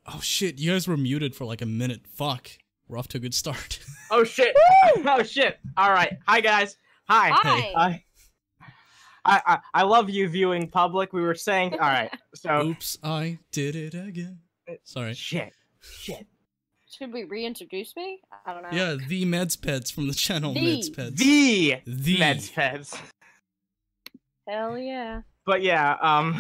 Oh shit, you guys were muted for like a minute. Fuck. We're off to a good start. Oh shit. Oh shit. Alright. Hi guys. Hi. Hi. Hi. I love you viewing public. We were saying alright, so Oops, I did it again. Sorry. Shit. Should we reintroduce me? I don't know. Yeah, TheMedsPeds from the channel MedsPeds. The The MedsPeds. Hell yeah. But yeah,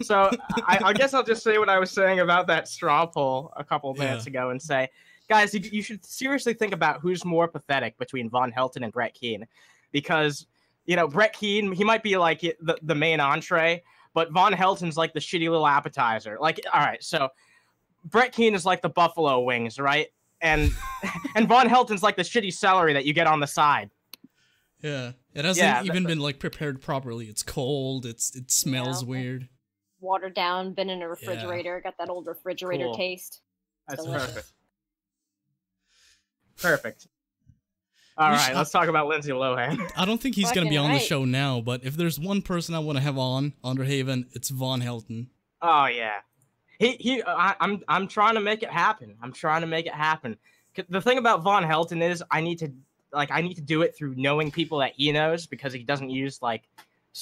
so I guess I'll just say what I was saying about that straw poll a couple of minutes ago and say, guys, you should seriously think about who's more pathetic between VonHelton and Brett Keane. Because, you know, Brett Keane, he might be like the main entree, but VonHelton's like the shitty little appetizer. Like, all right, so Brett Keane is like the buffalo wings, right? And VonHelton's like the shitty celery that you get on the side. Yeah, it hasn't even been like prepared properly. It's cold. It smells weird. Watered down, been in a refrigerator, got that old refrigerator taste. That's delicious. Perfect. All right, let's talk about Lindsay Lohan. I don't think he's gonna be on the show now, but if there's one person I want to have on Underhaven, it's VonHelton. Oh yeah, I'm trying to make it happen. The thing about VonHelton is I need to do it through knowing people that he knows, because he doesn't use like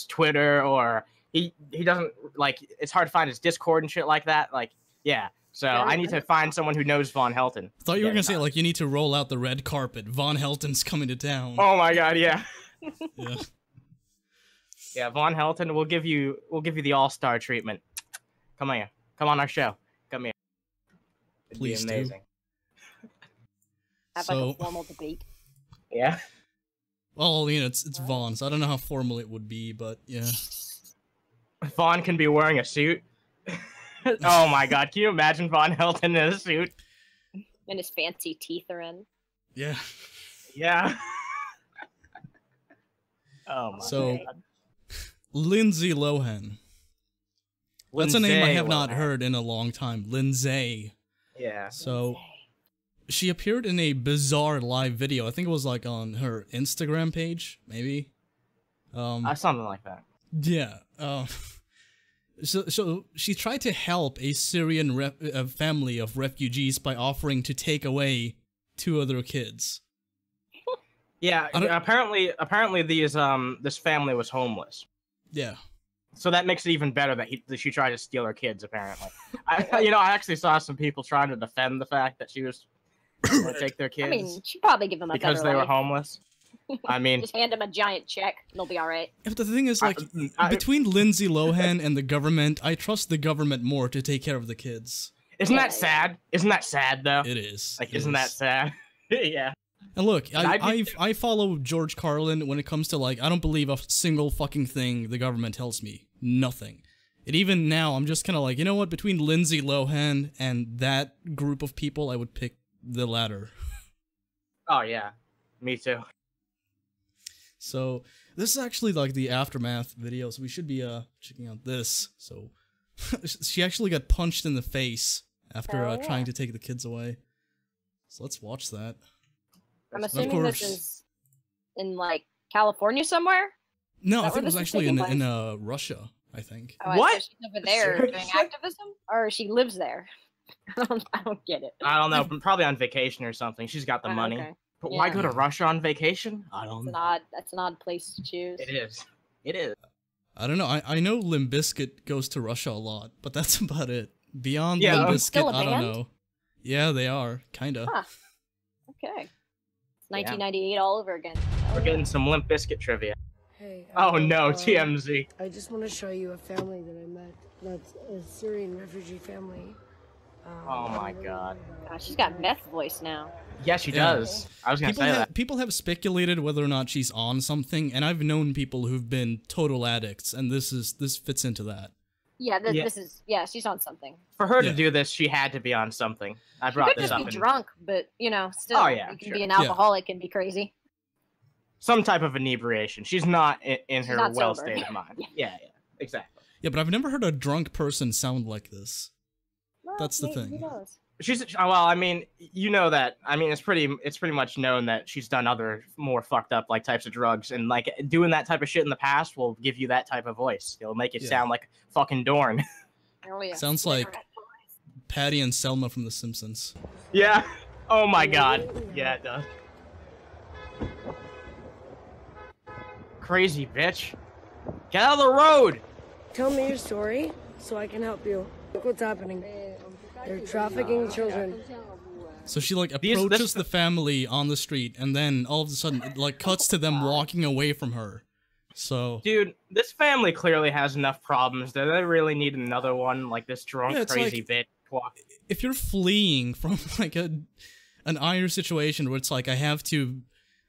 Twitter, or he doesn't like, it's hard to find his Discord and shit like that. Like, yeah. So I need to find someone who knows VonHelton. I thought you were gonna say like you need to roll out the red carpet. VonHelton's coming to town. Oh my god, yeah. Yeah. Yeah, VonHelton, we'll give you the all-star treatment. Come on here. Come on our show. Come here. It'd Please be amazing. Have like a formal debate. Yeah. Well, you know, it's Vaughn, so I don't know how formal it would be, but yeah. Vaughn can be wearing a suit. Oh my god, can you imagine VonHelton in a suit? And his fancy teeth are in. Yeah. Yeah. Oh my god. Lindsay Lohan. That's a name I have not heard in a long time. Lindsay. Yeah. So, she appeared in a bizarre live video. I think it was like on her Instagram page, maybe. Something like that. Yeah. So she tried to help a Syrian family of refugees by offering to take away 2 other kids. Yeah. Apparently this family was homeless. Yeah. So that makes it even better that she tried to steal her kids. Apparently, I actually saw some people trying to defend the fact that she was going to take their kids. I mean, she'd probably give them a because better they were life. homeless. I mean, just hand them a giant check, and they'll be all right. But the thing is, like, between Lindsay Lohan and the government, I trust the government more to take care of the kids. Isn't that sad? Isn't that sad though? It is. Like, isn't that sad? Yeah. And look, I follow George Carlin when it comes to, like, I don't believe a single fucking thing the government tells me. Nothing. And even now, I'm just kind of like, you know what? Between Lindsay Lohan and that group of people, I would pick the latter. Oh yeah, me too. So, this is actually, like, the aftermath video, so we should be, checking out this. So, she actually got punched in the face after, trying to take the kids away. So let's watch that. I'm assuming this is in like California somewhere. No, I think it was actually in Russia. I think. Oh, what? She's over there doing activism, or she lives there. I don't get it. I don't know. Probably on vacation or something. She's got the money. Okay. But why go to Russia on vacation? I don't know. That's an odd place to choose. It is. It is. I don't know. I know Limp Bizkit goes to Russia a lot, but that's about it. Beyond Limp Bizkit, I don't know. Yeah, they are. Kinda. Huh. Okay. 1998 all over again. We're getting some Limp Bizkit trivia. Hey. Oh no, TMZ. I just want to show you a family that I met. That's a Syrian refugee family. Oh my god. She's got meth voice now. Yeah, she does. I was gonna say that. People have speculated whether or not she's on something, and I've known people who've been total addicts, and this fits into that. Yeah, she's on something. For her to do this, she had to be on something. I brought this up. She could just be drunk, but still, you can be an alcoholic and be crazy. Some type of inebriation. She's not in her well state of mind. Yeah, exactly. Yeah, but I've never heard a drunk person sound like this. Well, that's the thing. Who knows? Well, I mean, you know that. I mean, it's pretty much known that she's done other more fucked up like types of drugs, and like doing that type of shit in the past will give you that type of voice. It'll make it sound like fucking Dorn. Oh, yeah. Sounds like Patty and Selma from The Simpsons. Yeah. Oh my god. Yeah, it does. Crazy bitch. Get out of the road! Tell me your story so I can help you. Look what's happening. They're trafficking children. So she like approaches the family on the street, and then all of a sudden it like cuts to them walking away from her. So dude, this family clearly has enough problems. Do they really need another one like this drunk crazy bitch? If you're fleeing from like an dire situation where it's like I have to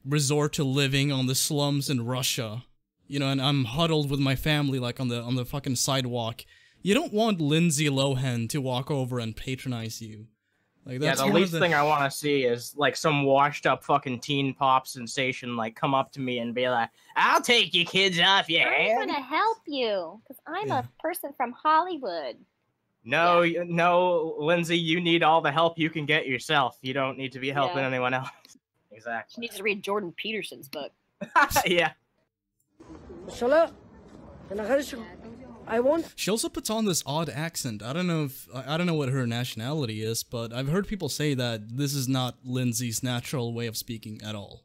resort to living on the slums in Russia, and I'm huddled with my family like on the fucking sidewalk. You don't want Lindsay Lohan to walk over and patronize you. Like that's the least thing I want to see is like some washed up fucking teen pop sensation like come up to me and be like, "I'll take your kids off your hands. I'm gonna help you because I'm a person from Hollywood." No, no, Lindsay, you need all the help you can get yourself. You don't need to be helping anyone else. Exactly. She needs to read Jordan Peterson's book. Yeah. Shut up. I won't. She also puts on this odd accent. I don't know what her nationality is, but I've heard people say that this is not Lindsay's natural way of speaking at all.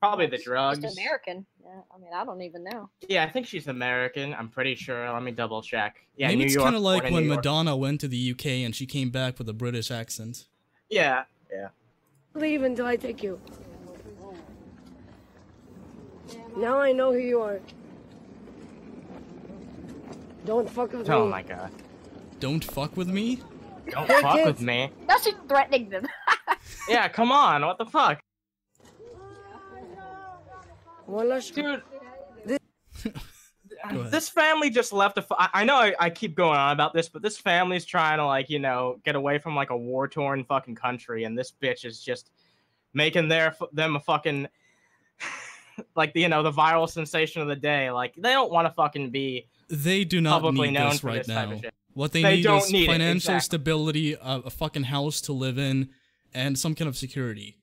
Probably the drugs. She's American. Yeah, I mean, I don't even know. Yeah, I think she's American. I'm pretty sure. Let me double check. Yeah, maybe New it's York. Kind of like when Madonna went to the UK and she came back with a British accent. Yeah, yeah. Leave until I take you. Now I know who you are. Don't fuck with me. Oh my god. Don't fuck with me? Don't fuck with me. Now she's threatening them. Yeah, come on. What the fuck? Dude. This family just left I know I keep going on about this, but this family's trying to like, get away from like a war-torn fucking country, and this bitch is just making them a fucking like the viral sensation of the day. Like they don't want to fucking be They do not need this right now. What they need is financial stability, a fucking house to live in, and some kind of security.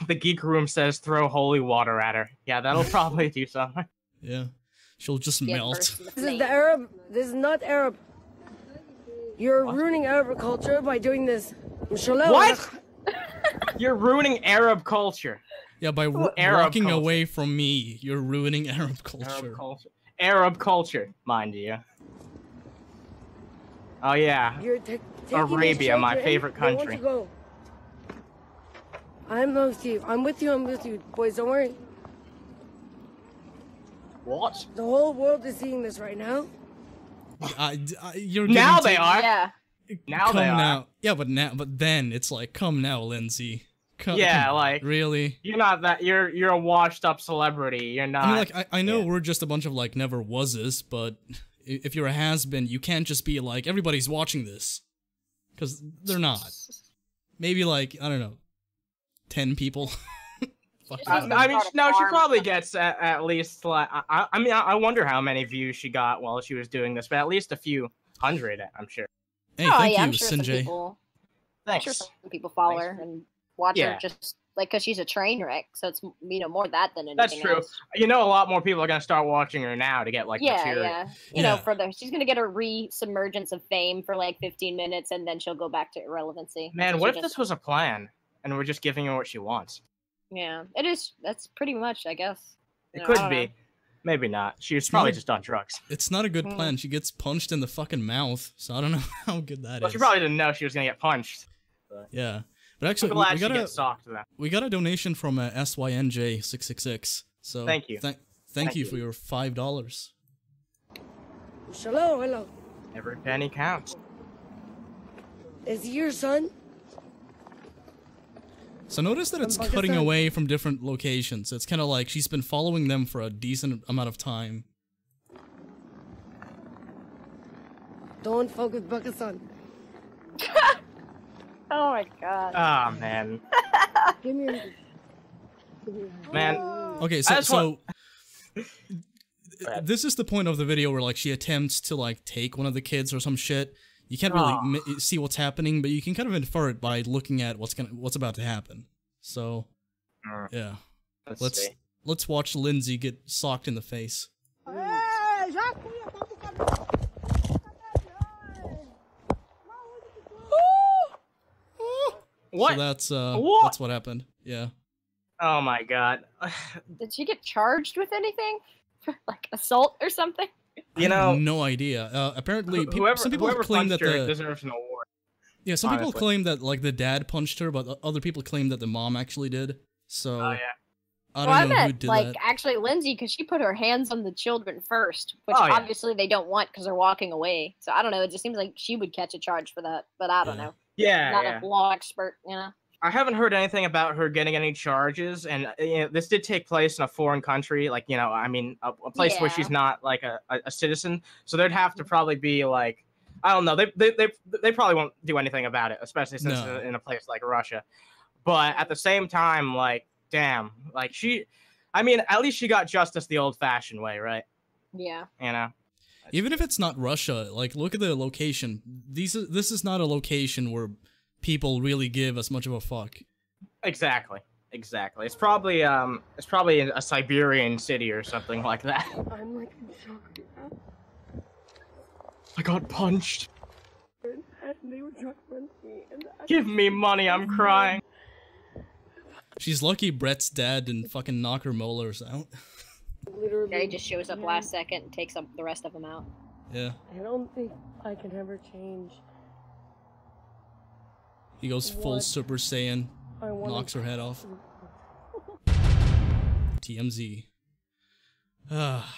The geek room says throw holy water at her. Yeah, that'll probably do something. Yeah. She'll just melt. This is the Arab. This is not Arab. You're ruining Arab culture by doing this. What? You're ruining Arab culture. Yeah, by walking away from me, you're ruining Arab culture. Arab culture, mind you. Oh yeah. Arabia, my favorite country. I'm with you. I'm with you, boys. Don't worry. What? The whole world is seeing this right now. You're now they are. Yeah. Now they are. Now. Yeah, but then it's like, come now, Lindsay. Yeah, like really. You're not that. You're a washed-up celebrity. You're not. I mean, like I know we're just a bunch of like never wases, but if you're a has-been, you can't just be like everybody's watching this, because they're not. Maybe like I don't know, 10 people. I mean, no, she probably gets at least like I mean, I wonder how many views she got while she was doing this, but at least a few hundred, I'm sure. Hey, thank you, Sanjay. I'm Thanks. sure some people follow Thanks. her and watch Yeah. her just like because she's a train wreck. So it's more that than anything That's true. else. You know, a lot more people are gonna start watching her now to get like Yeah, material. yeah. You know, Yeah. she's gonna get her re-submergence of fame for like 15 minutes, and then she'll go back to irrelevancy. Man, So what she if this was a plan and we're just giving her what she wants? Yeah, it is. That's pretty much, I guess. It You know, I could don't be. know. Maybe not. She was It's probably not- just on drugs. It's not a good Hmm. plan. She gets punched in the fucking mouth, so I don't know how good that Well, is. she probably didn't know she was gonna get punched. Yeah. But I'm actually, glad we she got gets socked though. we got a donation from SYNJ666. So Thank you. Thank you for your $5. Hello, hello. Every penny counts. Is he your son? So notice that it's From cutting Pakistan. away from different locations. It's kind of like she's been following them for a decent amount of time. Don't fuck with Pakistan. Oh my god. Ah, man. Give me Man. Okay, I so just want- this is the point of the video where like she attempts to like take one of the kids or some shit. You can't really see what's happening, but you can kind of infer it by looking at what's about to happen. So, yeah, Let's see. let's watch Lindsay get socked in the face. What? So that's What? that's what happened. Yeah. Oh my god. Did she get charged with anything? Like assault or something? You I have know, no idea. Apparently, some people whoever claim that punched her the deserves an award. some people honestly. claim that like the dad punched her, but other people claim that the mom actually did. So Oh yeah. I Well, I don't know who meant did like that. actually Lindsay because she put her hands on the children first, which Oh, yeah. obviously they don't want because they're walking away. So I don't know. It just seems like she would catch a charge for that, but I don't Yeah. know. Yeah, Not yeah. a law expert, you know. I haven't heard anything about her getting any charges, and this did take place in a foreign country, like I mean, a place where Yeah. she's not like a citizen. So there'd have to probably be like, I don't know, they probably won't do anything about it, especially since No. in a place like Russia. But at the same time, like, damn, like I mean, at least she got justice the old-fashioned way, right? Yeah. You know. Even if it's not Russia, like look at the location. This is not a location where people really give as much of a fuck. Exactly. It's probably in a Siberian city or something like that. I'm like in shock. I got punched. And they were trying to run me. And Give me money, I'm crying. She's lucky Brett's dad didn't fucking knock her molars out. literally. Yeah, he just shows up last second and takes up the rest of them out. Yeah. I don't think I can ever change. He goes full What? Super Saiyan, I want knocks her head off. TMZ. Fuck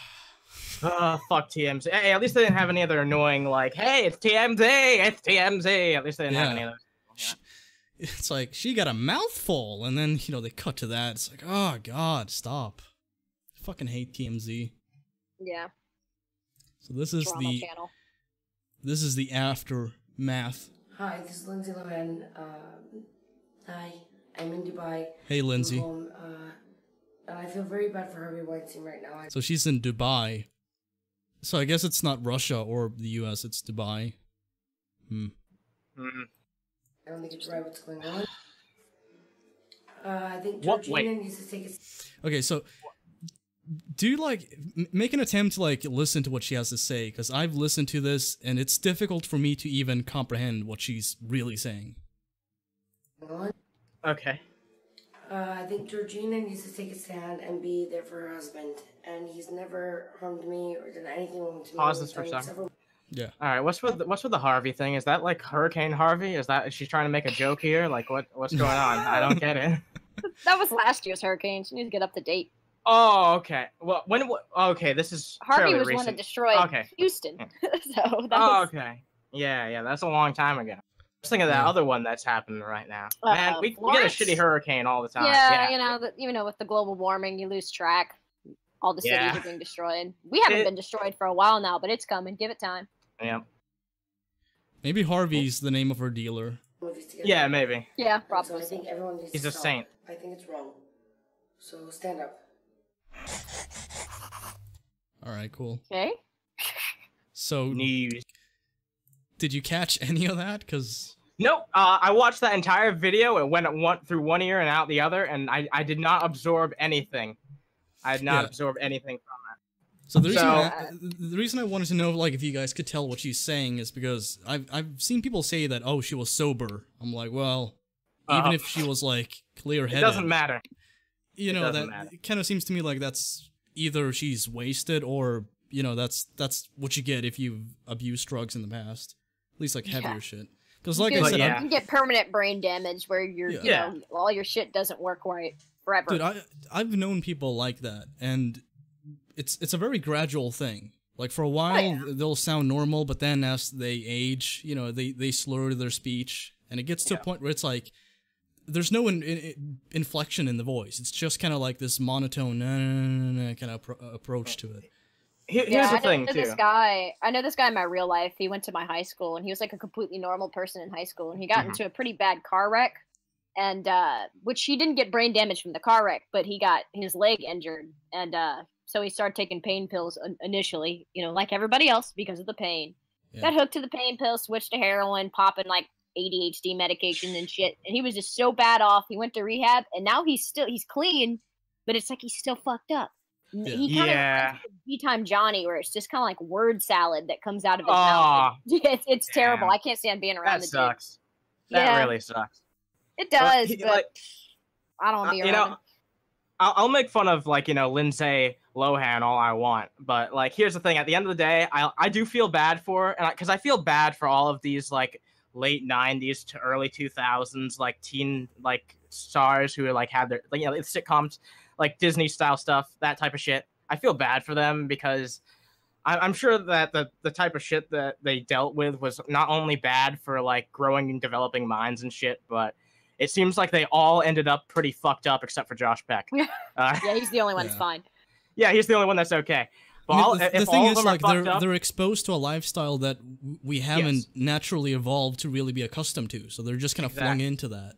TMZ. Hey, at least they didn't have any other annoying, like, hey, it's TMZ, it's TMZ. At least they didn't have any of those. Yeah. It's like, she got a mouthful, and then, they cut to that. It's like, oh god, stop. I fucking hate TMZ. Yeah. So this is Drama channel. this is the aftermath. Hi, this is Lindsay Lohan. Hi, I'm in Dubai. Hey, Lindsay. Home, and I feel very bad for Harvey Weinstein right now. So she's in Dubai. So I guess it's not Russia or the US, it's Dubai. Mhm. I don't think it's right what's going on. I think What? Georgina Wait. needs to take a... Okay, so do you make an attempt to listen to what she has to say? Because I've listened to this and it's difficult for me to even comprehend what she's really saying. Okay. I think Georgina needs to take a stand and be there for her husband. And he's never harmed me or done anything wrong to me. Pause this for a We've done second. several- Yeah. All right. What's with the Harvey thing? Is that like Hurricane Harvey? Is she trying to make a joke here? Like what's going on? I don't get it. That was last year's hurricane. She needs to get up to date. Oh, okay. Well, okay, this is Harvey fairly was recent. one that destroyed Okay. Houston. So that Oh, was okay. Yeah, that's a long time ago. Just think of that other one that's happening right now. Man, we get a Florence? shitty hurricane all the time. yeah, with the global warming, you lose track. All the cities Yeah. are being destroyed. We haven't been destroyed for a while now, but it's coming. Give it time. Yeah. Maybe Harvey's the name of her dealer. movies together. Yeah, maybe. Yeah, So I probably. think everyone needs He's to a stop. saint. I think it's wrong. So stand up. Alright, cool. Okay. So, News. did you catch any of that? Because Nope. I watched that entire video. It went through one ear and out the other, and I did not absorb anything. I did not absorb anything from that. So the reason I wanted to know, like, if you guys could tell what she's saying is because I've seen people say that, oh, she was sober. I'm like, well, even if she was like clear-headed, it doesn't matter. You know, that kind of seems to me like that's either she's wasted or, you know, that's what you get if you've abused drugs in the past. At least like heavier shit. Because like I said, you can get permanent brain damage where you know, all your shit doesn't work right forever. Dude, I've known people like that, and it's a very gradual thing. Like for a while they'll sound normal, but then as they age, you know, they slur their speech, and it gets to a point where it's like there's no inflection in the voice. It's just kind of like this monotone kind of approach to it. Here's the thing, too. I know this guy in my real life. He went to my high school, and he was like a completely normal person in high school, and he got into a pretty bad car wreck, and which he didn't get brain damage from the car wreck, but he got his leg injured, and so he started taking pain pills initially, you know, like everybody else because of the pain. Got hooked to the pain pills, switched to heroin, popping like ADHD medication and shit, and he was just so bad off. He went to rehab, and now he's clean, but it's like he's still fucked up. He kind of B-time Johnny, where it's just kind of like word salad that comes out of his mouth. It's terrible. I can't stand being around the dude. That sucks. That really sucks. It does, but I don't want to be around him. I'll make fun of, like, you know, Lindsay Lohan all I want, but, like, here's the thing. At the end of the day, I do feel bad for her, because I feel bad for all of these, like, late 90s to early 2000s, like, teen, like, stars who, like, had their, like, you know, sitcoms, like Disney-style stuff, that type of shit. I feel bad for them because I'm sure that the type of shit that they dealt with was not only bad for, like, growing and developing minds and shit, but it seems like they all ended up pretty fucked up except for Josh Peck. Yeah, he's the only one that's fine. Yeah, he's the only one that's okay. But I mean, the thing is, like, they're exposed to a lifestyle that we haven't naturally evolved to really be accustomed to, so they're just kind of flung into that.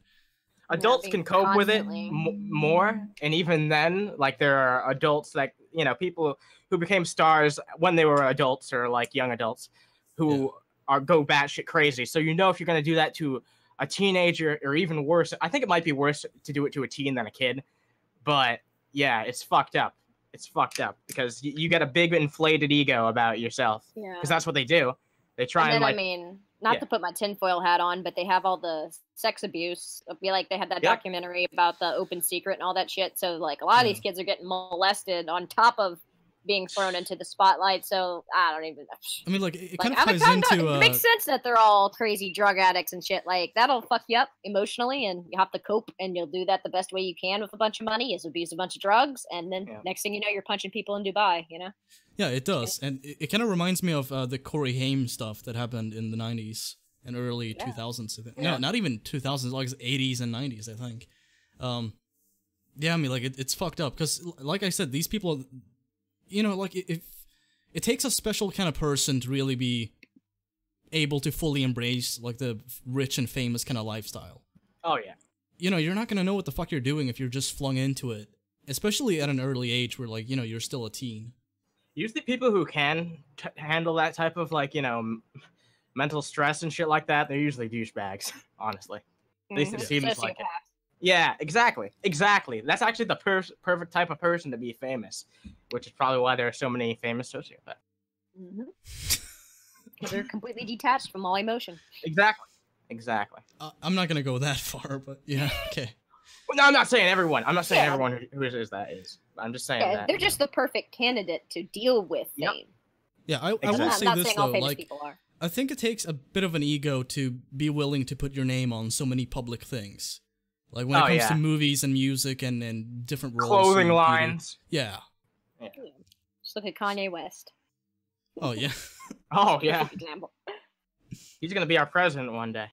Adults can cope with it more, and even then, like, there are adults, like, you know, people who became stars when they were adults or, like, young adults who go batshit crazy. So, you know, if you're going to do that to a teenager, or even worse, I think it might be worse to do it to a teen than a kid, but yeah, it's fucked up. It's fucked up because you get a big inflated ego about yourself. Yeah. Because that's what they do. They try and like, I mean, not to put my tinfoil hat on, but they have all the sex abuse. I feel like they had that documentary about the open secret and all that shit. So, like, a lot of these kids are getting molested on top of being thrown into the spotlight. So, I don't even know. I mean, like, it kind of ties into... It makes sense that they're all crazy drug addicts and shit. Like, that'll fuck you up emotionally, and you have to cope, and you'll do that the best way you can with a bunch of money, is abuse a bunch of drugs, and then next thing you know, you're punching people in Dubai, you know? Yeah, it does. And it kind of reminds me of the Corey Haim stuff that happened in the 90s and early 2000s. I think. No, not even 2000s, like 80s and 90s, I think. Yeah, I mean, like, it's fucked up, because, like I said, these people... You know, like, if it takes a special kind of person to really be able to fully embrace, like, the rich and famous kind of lifestyle. Oh, yeah. You know, you're not going to know what the fuck you're doing if you're just flung into it. Especially at an early age where, like, you know, you're still a teen. Usually people who can handle that type of, like, you know, mental stress and shit like that, they're usually douchebags, honestly. At least it seems like it. Yeah, exactly. Exactly. That's actually the perfect type of person to be famous, which is probably why there are so many famous sociopaths. Because they're completely detached from all emotion. Exactly. Exactly. I'm not going to go that far, but yeah, okay. Well, no, I'm not saying everyone. I'm not saying everyone who is that is. I'm just saying that. They're just the perfect candidate to deal with fame. Yeah, I will say this, though. Like, I think it takes a bit of an ego to be willing to put your name on so many public things. Like, when it comes to movies and music and different roles. Clothing lines. Yeah. Just look at Kanye West. Oh, yeah. Oh, yeah. Example. He's going to be our president one day.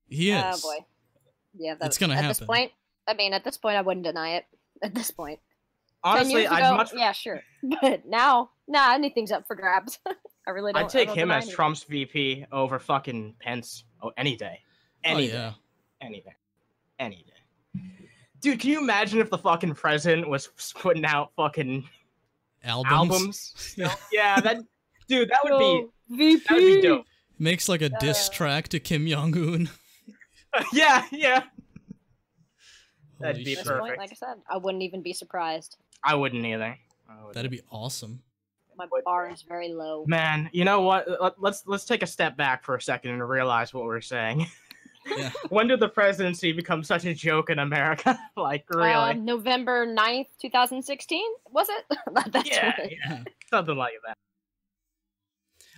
He is. Oh, boy. Yeah, that's going to happen. At this point, at this point, I wouldn't deny it. At this point. Honestly, I'd much... Yeah, sure. But now, anything's up for grabs. I really don't. I'd take him as Trump's VP over fucking Pence. Oh, any day. Any day. Any day. Any day. Dude, can you imagine if the fucking president was putting out fucking albums? Yeah. Yeah, that would be VP. That'd be dope. Makes like a diss track to Kim Jong-un. Yeah. Holy That'd be shit. perfect. Like I said, I wouldn't even be surprised. I wouldn't either. That'd be awesome. My bar is very low. Man, you know what? Let's take a step back for a second and realize what we're saying. Yeah. When did the presidency become such a joke in America? Like, really? November 9th, 2016? Was it? That's Yeah. Something like that.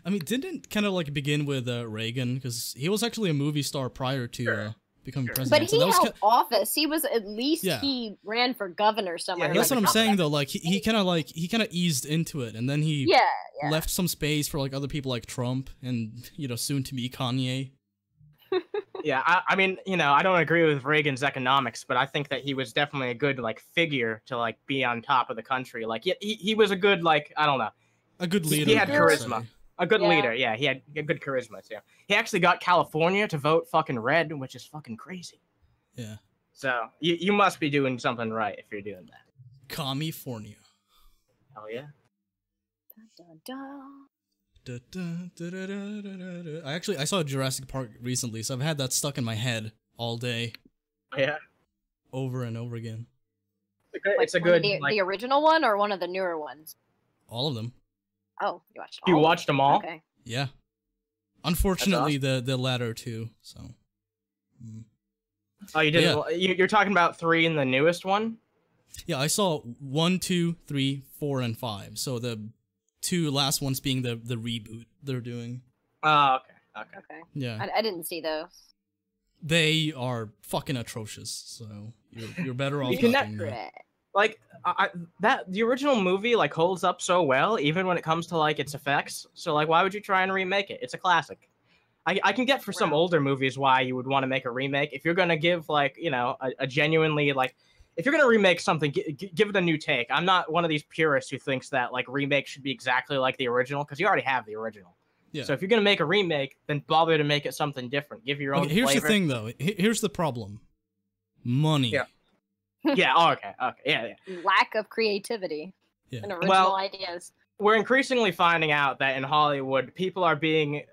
I mean, didn't it kind of like begin with Reagan? Because he was actually a movie star prior to becoming president. But he so that held office. He was at least he ran for governor somewhere. Yeah, that's what I'm saying though. Like he kind of eased into it, and then he left some space for like other people like Trump and soon to be Kanye. Yeah, I mean, I don't agree with Reagan's economics, but I think that he was definitely a good like figure to like be on top of the country. Like he was a good like I don't know, a good leader. He had charisma. A good leader, yeah. He had a good charisma, too. He actually got California to vote fucking red, which is fucking crazy. Yeah. So, you must be doing something right if you're doing that. California. Hell yeah. I saw Jurassic Park recently, so I've had that stuck in my head all day. Yeah. Over and over again. It's a good... The original one or one of the newer ones? All of them. Oh, you watched all? You watched them all? Okay. Yeah. Unfortunately, the latter two. So. Oh, you didn't. Yeah. You're talking about 3 in the newest one? Yeah, I saw 1, 2, 3, 4, and 5. So the 2 last ones being the reboot they're doing. Oh, okay. Yeah. I didn't see those. They are fucking atrocious. So you're better off. Like the original movie like holds up so well, even when it comes to like its effects. So like, why would you try and remake it? It's a classic. I can get for some older movies why you would want to make a remake. If you're gonna give like a genuinely like, if you're gonna remake something, give it a new take. I'm not one of these purists who thinks that like remake should be exactly like the original because you already have the original. Yeah. So if you're gonna make a remake, then bother to make it something different. Give your own. Here's flavor. The thing though. Here's the problem. Money. Yeah. Yeah. Oh, okay. Yeah. Lack of creativity and original ideas. We're increasingly finding out that in Hollywood, people are being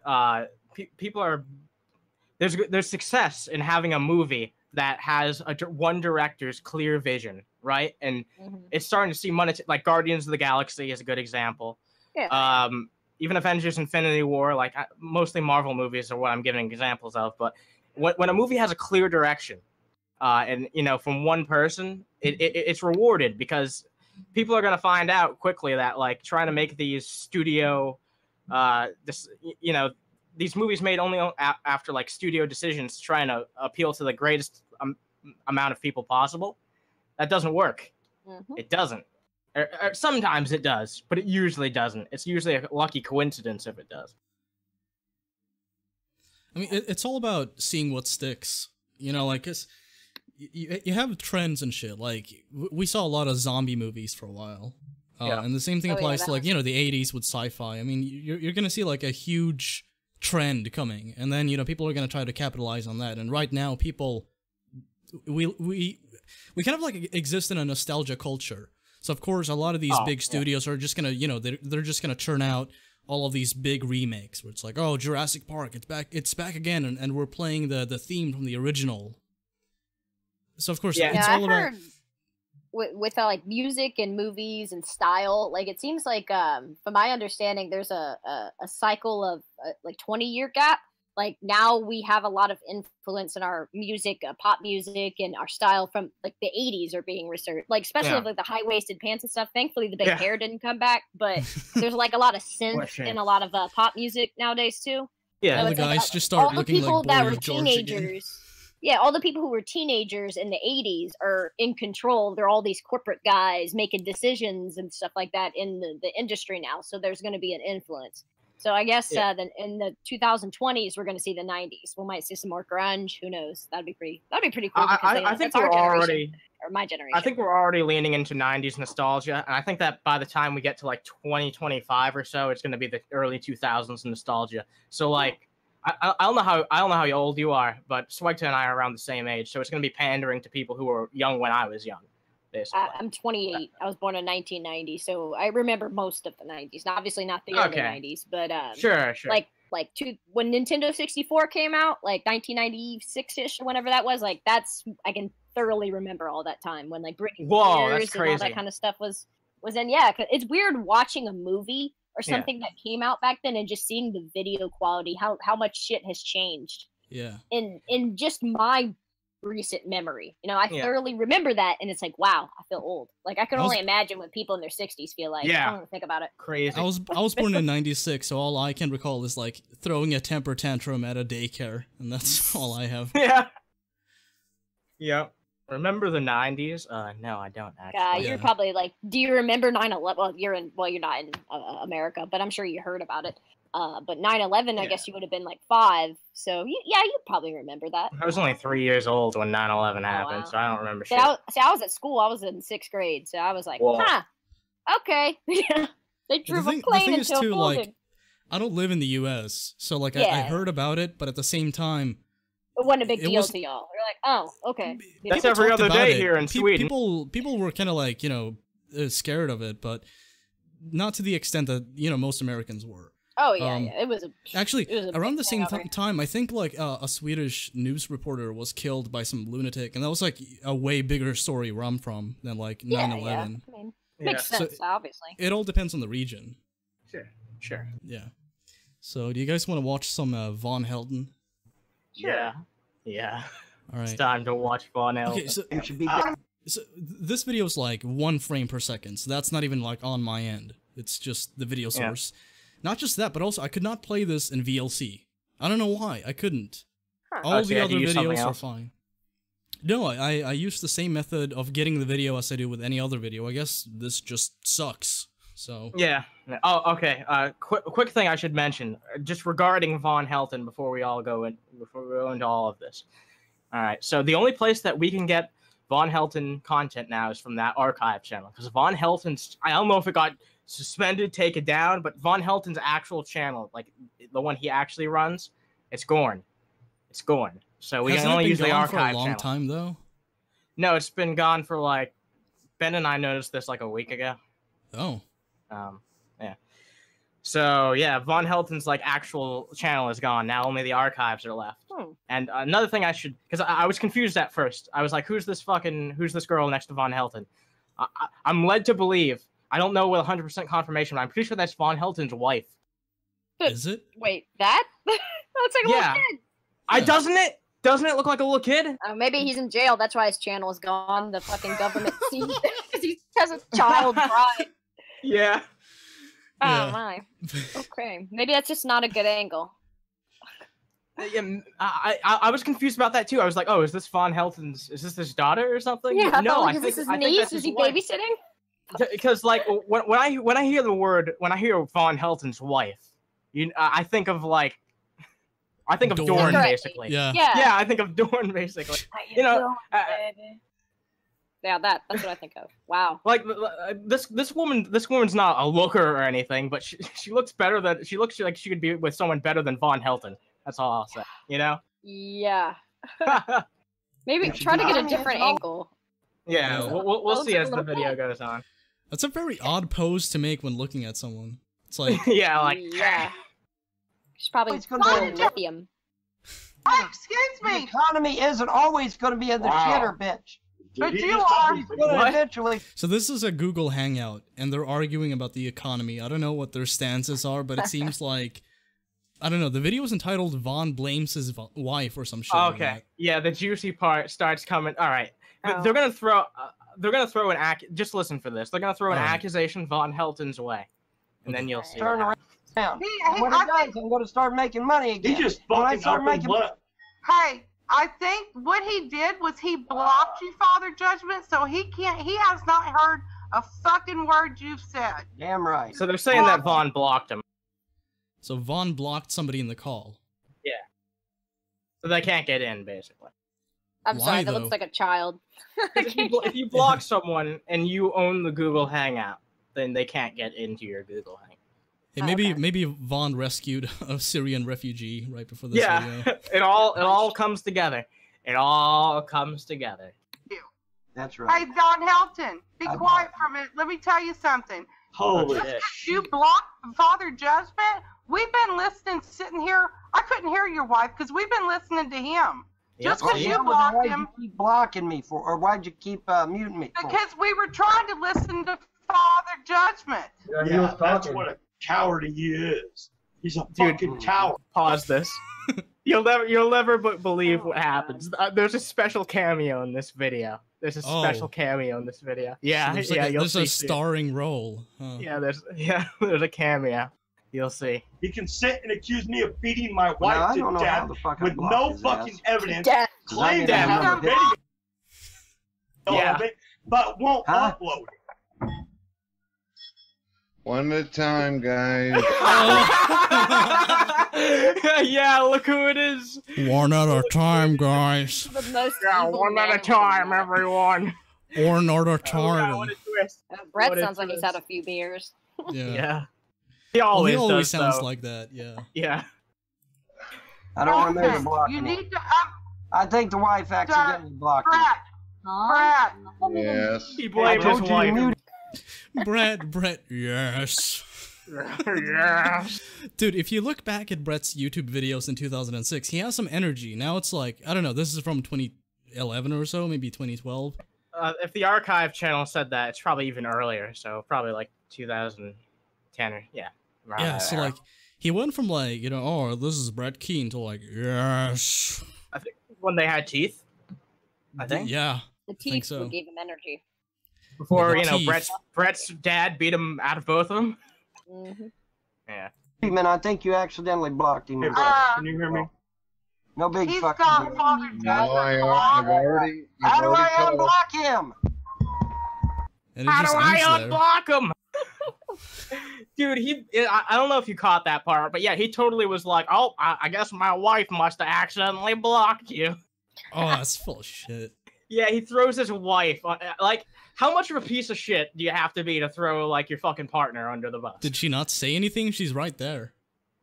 there's success in having a movie that has one director's clear vision, right? And it's starting to see money. Like Guardians of the Galaxy is a good example. Yeah. Even Avengers: Infinity War, like mostly Marvel movies are what I'm giving examples of. But when a movie has a clear direction. And from one person, it's rewarded because people are going to find out quickly that like trying to make these studio, these movies made only after like studio decisions trying to appeal to the greatest amount of people possible, that doesn't work. It doesn't. Sometimes it does, but it usually doesn't. It's usually a lucky coincidence if it does. I mean, it's all about seeing what sticks. Like it's. You have trends and shit. Like we saw a lot of zombie movies for a while, and the same thing applies to like the 80s with sci-fi. I mean, you're gonna see like a huge trend coming, and then people are gonna try to capitalize on that. And right now, people we kind of like exist in a nostalgia culture. So of course, a lot of these big studios are just gonna they're just gonna churn out all of these big remakes where it's like, oh, Jurassic Park, it's back again, and we're playing the theme from the original. So of course, it's all about with like music and movies and style. Like it seems like, from my understanding, there's a cycle of like 20-year gap. Like now we have a lot of influence in our music, pop music, and our style from like the 80s are being resurged. Like especially like the high-waisted pants and stuff. Thankfully, the big hair didn't come back, but there's like a lot of synth and a lot of pop music nowadays too. Yeah, all the guys just start looking like Boris George again. Yeah, all the people who were teenagers in the 80s are in control. They're all these corporate guys making decisions and stuff like that in the industry now. So there's going to be an influence. So I guess then in the 2020s, we're going to see the 90s. We might see some more grunge. Who knows? That'd be pretty cool. I think we're already, or my generation. I think we're already leaning into 90s nostalgia. And I think that by the time we get to like 2025 or so, it's going to be the early 2000s nostalgia. So like, I don't know how old you are, but SWEGTA and I are around the same age, so it's going to be pandering to people who were young when I was young. Basically. I'm 28. I was born in 1990, so I remember most of the 90s. Now, obviously not the early 90s, but sure. Like like when Nintendo 64 came out, like 1996ish, whenever that was. Like I can thoroughly remember all that time when like Britney Spears and all that kind of stuff was in. Yeah, 'cause it's weird watching a movie or something that came out back then and just seeing the video quality, how much shit has changed. Yeah. In just my recent memory, I thoroughly remember that, and it's like, wow, I feel old. Like I can only imagine what people in their 60s feel like. I don't even think about it. Crazy. I was born in '96, so all I can recall is like throwing a temper tantrum at a daycare, and that's all I have. Yeah. Yep. Remember the '90s? No, I don't actually. You're probably like, do you remember 9/11? Well, you're not in America, but I'm sure you heard about it. But 9/11, I guess you would have been like 5. So you probably remember that. I was only 3 years old when 9/11 happened, so I don't remember shit. I was at school. I was in 6th grade, so I was like, okay. They drove a plane into a building. Like, I don't live in the U.S., so like I heard about it, but at the same time, it wasn't a big deal to y'all. You're like, oh, okay. That's every other day here in Sweden. People were kind of like, scared of it, but not to the extent that, most Americans were. Oh, yeah, It was around the same time, I think, like, a Swedish news reporter was killed by some lunatic, and that was, like, a way bigger story where I'm from than, like, 9/11. Yeah. I mean, makes sense, obviously. It all depends on the region. Sure. Yeah. So, do you guys want to watch some VonHelton? Sure. Yeah. All right. It's time to watch VonHelton. Okay, so this video is like 1 frame per second, so that's not even like on my end. It's just the video source. Not just that, but also I could not play this in VLC. I don't know why. I couldn't. All the other videos are fine. No, I used the same method of getting the video as I do with any other video. I guess this just sucks. So yeah. Oh, okay. Quick thing I should mention, just regarding VonHelton before we go into all of this. All right. So the only place that we can get VonHelton content now is from that archive channel, because VonHelton's, I don't know if it got suspended, taken down, but VonHelton's actual channel, like the one he actually runs, it's gone. It's gone. So we can only use the archive channel. For a long time though. No, it's been gone for like, Ben and I noticed this like a week ago. Oh. Yeah. So yeah, VonHelton's like actual channel is gone now. Only the archives are left. And another thing because I was confused at first. I was like, who's this girl next to VonHelton? I'm led to believe. I don't know with 100% confirmation, but I'm pretty sure that's VonHelton's wife. Is it? Wait, that? That looks like a little kid. Doesn't it? Doesn't it look like a little kid? Maybe he's in jail. That's why his channel is gone. The fucking government sees he has a child bride. Yeah. Oh my. Okay. Maybe that's just not a good angle. Yeah, I was confused about that too. I was like, oh, is this VonHelton's? Is this his daughter or something? Yeah. No, I think this is his niece. Is he babysitting? Because like when I hear VonHelton's wife, I think of like. I think of Dorn, basically. Yeah. Yeah, I think of Dorn, basically. Yeah, that's what I think of. Wow. Like this woman's not a looker or anything, but she looks like she could be with someone better than VonHelton. That's all I'll say. Yeah. Maybe try to get a different angle. Yeah, we'll see as the video goes on. That's a very odd pose to make when looking at someone. It's like yeah. She's probably going lithium. Excuse me. The economy isn't always going to be in the shitter, bitch. But you are eventually. So this is a Google Hangout, and they're arguing about the economy. I don't know what their stances are, but it seems like, I don't know. The video is entitled "Von blames his wife" or some shit. Okay, like that. Yeah, the juicy part starts coming. All right, they're gonna throw an just listen for this. They're gonna throw an accusation VonHelton's way, and then you'll see. Turn around. When it does, I'm going to start making money again. He just fucking Hey, I think what he did was he blocked you, Father Judgment, so he has not heard a fucking word you've said. Damn right. So they're saying that Von blocked him. So Von blocked somebody in the call. Yeah. So they can't get in, basically. I'm sorry, that looks like a child. If you block someone and you own the Google Hangout, then they can't get into your Google Hangout. Hey, maybe Von rescued a Syrian refugee right before this video. it all comes together. It all comes together. That's right. Hey, VonHelton, be quiet for a minute. Let me tell you something. Holy shit. You blocked Father Judgment? We've been listening sitting here, I couldn't hear your wife because we've been listening to him. Just Yep. because you blocked Why'd him. you keep blocking me for, or why'd you keep muting me for? Because we were trying to listen to Father Judgment. Yeah, that's what a coward he is. He's a fucking coward. Pause this. You'll never believe what happens. There's a special cameo in this video. There's a special cameo in this video. Yeah, There's yeah, like you'll there's see. a starring role. Huh. Yeah, there's a cameo. You'll see. He can sit and accuse me of beating my wife I to don't know how death the fuck I with blocked no his fucking ass. evidence. Death. Claim to Death. have a video Yeah. of it, but won't upload it. One at a time, guys. Yeah, look who it is. One at a time, guys. The most Yeah, evil one at man a time, in the world. everyone. One at a Oh, God, time. what a twist. Brett What a sounds like he's twist. had a few beers. Yeah. Yeah. He Well, always, he always does, sounds though. like that. Yeah. Yeah. I don't remember Helton, blocking you him. need to I think the wife accidentally blocked me. Brett. Yes. He I blamed his told you to wife. mute. Brett, yes. Yeah. Dude, if you look back at Brett's YouTube videos in 2006, he has some energy. Now it's like, I don't know, this is from 2011 or so, maybe 2012. If the archive channel said that, it's probably even earlier. So probably like 2010 or yeah. around Yeah, that so era. like, he went from like, you know, oh, this is Brett Keane to like, yes. I think when they had teeth. I think Yeah. The think teeth so. gave him energy. before the you know teeth. Brett's dad beat him out of both of them. Mm-hmm. Yeah. Man, I think you accidentally blocked him. Hey, Brett, can you hear me? No big He's fucking got deal. Father No, Judgment. I've already. How You've do I already told. unblock him? And it How just do I ends there. unblock him? Dude, I don't know if you caught that part, but yeah, he totally was like, oh, I guess my wife must have accidentally blocked you. Oh, that's full of shit. Yeah, he throws his wife. Like, how much of a piece of shit do you have to be to throw, like, your fucking partner under the bus? Did she not say anything? She's right there.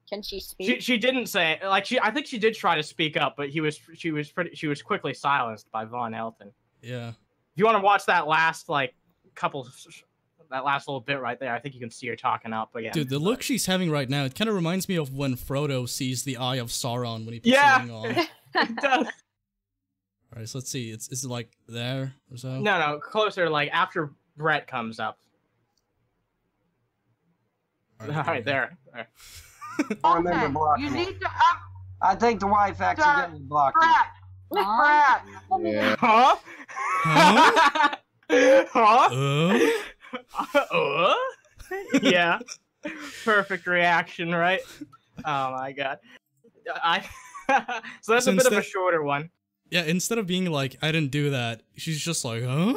Can she speak? She didn't say, like, I think she did try to speak up, but she was quickly silenced by VonHelton. Yeah. If you want to watch that last, like, that last little bit right there, I think you can see her talking up again. Dude, the look she's having right now, it kind of reminds me of when Frodo sees the Eye of Sauron when he puts Yeah. the ring on. It does. Alright, so let's see. Is it like there or so? No, closer, like, after Brett comes up. Alright, there. I remember Helton, blocking you him. need to I think the wife accidentally blocked me. Brett. Brett. Yeah. Huh? Huh? Huh? Yeah. Perfect reaction, right? Oh my god. So that's So a bit of a instead- shorter one. Yeah, instead of being like, I didn't do that, she's just like, huh?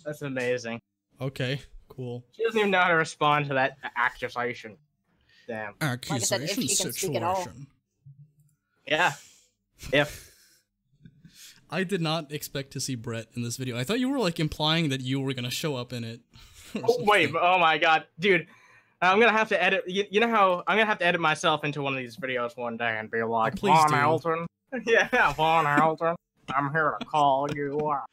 That's amazing. Okay, cool. She doesn't even know how to respond to that accusation. Damn. I said, if Accusation she can speak at all. situation. Yeah. If. I did not expect to see Brett in this video. I thought you were like implying that you were gonna show up in it. or Oh, wait, something. oh my god. Dude, I'm gonna have to edit. You know how I'm gonna have to edit myself into one of these videos one day and be like, please do. VonHelton. Yeah, VonHelton. I'm here to call you out.